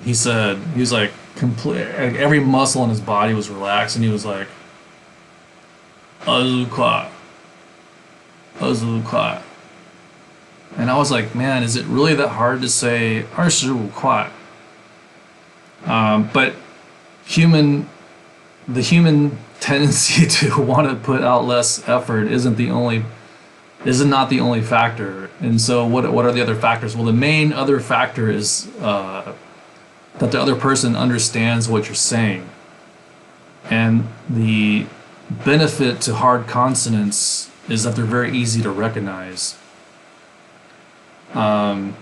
Speaker 2: like every muscle in his body was relaxed, and he was like, "Azuka, azuka," and I was like, "Man, is it really that hard to say 25 But the human tendency to want to put out less effort is not the only factor. And so what are the other factors? Well, the main other factor is that the other person understands what you're saying. And the benefit to hard consonants is that they're very easy to recognize. And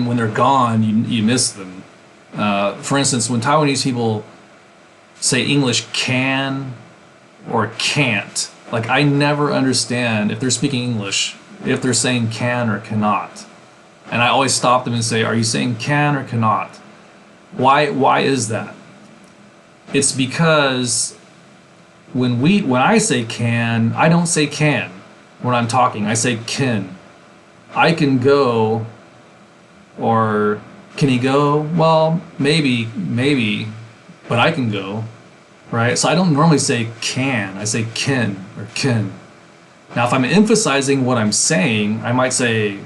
Speaker 2: when they're gone, you miss them. For instance, when Taiwanese people say English can or can't, like I never understand if they're speaking English, if they're saying can or cannot. And I always stop them and say, are you saying can or cannot? Why is that? It's because when I say can, I don't say can when I'm talking. I say can. I can go, or can he go? Well, maybe, but I can go, right? So I don't normally say can. I say can or kin. Now, if I'm emphasizing what I'm saying, I might say,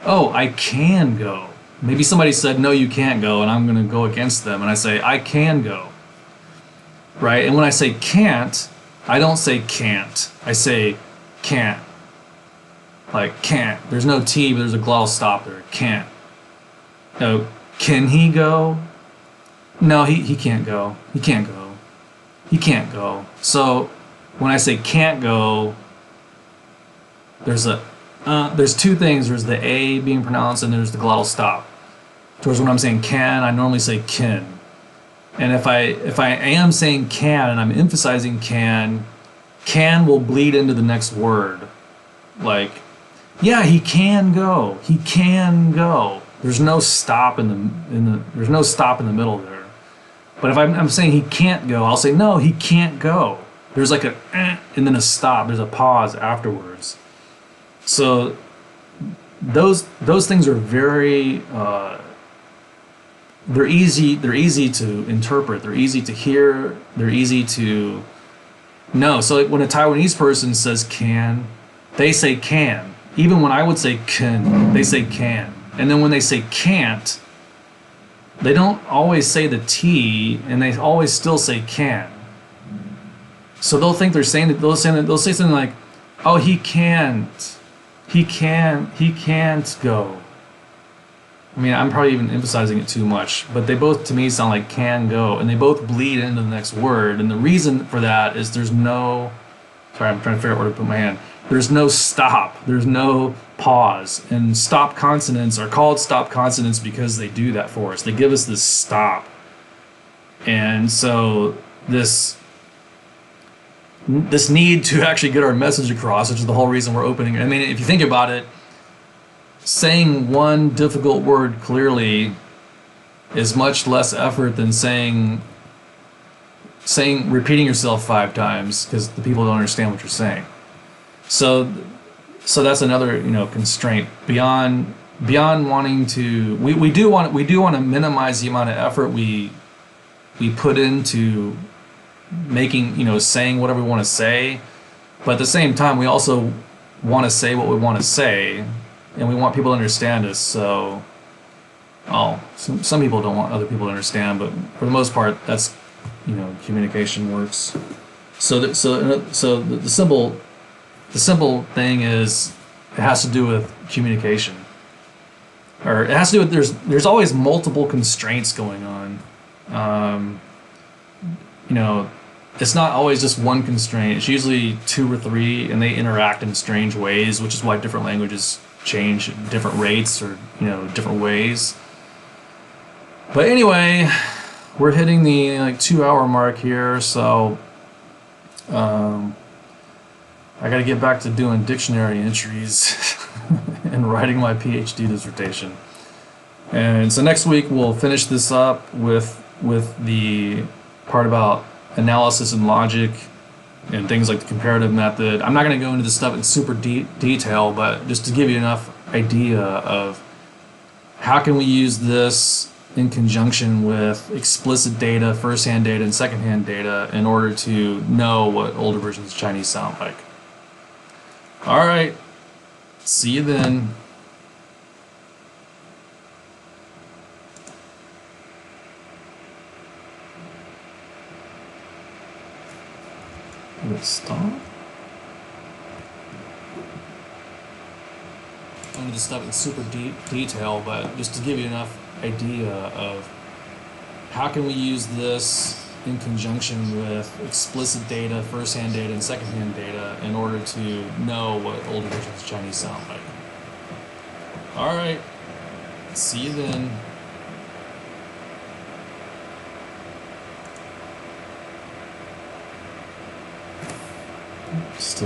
Speaker 2: oh, I can go. Maybe somebody said, no, you can't go, and I'm going to go against them, and I say, I can go, right? And when I say can't, I don't say can't. I say can't. Like can't. There's no T, but there's a glottal stop there. Can't. No, can he go? No, he can't go. He can't go. He can't go. So when I say can't go, there's two things. There's the A being pronounced, and there's the glottal stop. Towards when I'm saying can, I normally say kin. And if I am saying can and I'm emphasizing can will bleed into the next word. Like, yeah, he can go. He can go. There's no stop in the there's no stop in the middle there. But if I'm saying he can't go, I'll say no, he can't go. There's like a and then a stop. There's a pause afterwards. So those things are very they're easy to interpret. They're easy to hear. They're easy to know. So like when a Taiwanese person says can, they say can. Even when I would say can, they say can. And then when they say can't, they don't always say the T, and they always still say can. So they'll think they'll say something like, oh, he can't go. I mean, I'm probably even emphasizing it too much, but they both to me sound like can go, and they both bleed into the next word. And the reason for that is I'm trying to figure out where to put my hand. There's no stop, there's no pause, and stop consonants are called stop consonants because they do that for us. They give us this stop. And so this need to actually get our message across, which is the whole reason we're opening. I mean, if you think about it, saying one difficult word clearly is much less effort than repeating yourself 5 times because the people don't understand what you're saying. So that's another constraint beyond wanting to. We do want to minimize the amount of effort we put into making saying whatever we want to say, but at the same time we also want to say what we want to say, and we want people to understand us. So, some people don't want other people to understand, but for the most part, that's communication works. So the simple the simple thing is it has to do with communication, or it has to do with there's always multiple constraints going on. Um, you know, it's not always just one constraint. It's usually two or three, and they interact in strange ways, which is why different languages change at different rates or different ways. But anyway, we're hitting the 2 hour mark here, so I got to get back to doing dictionary entries and writing my PhD dissertation. And so next week we'll finish this up with the part about analysis and logic and things like the comparative method. I'm not going to go into this stuff in super detail, but just to give you enough idea of how can we use this in conjunction with explicit data, first-hand data, and second-hand data in order to know what older versions of Chinese sound like. All right, see you then. Let's stop. Into this stuff in super detail, but just to give you enough idea of how can we use this in conjunction with explicit data, first-hand data, and second-hand data in order to know what older versions of Chinese sound like. All right, see you then. Still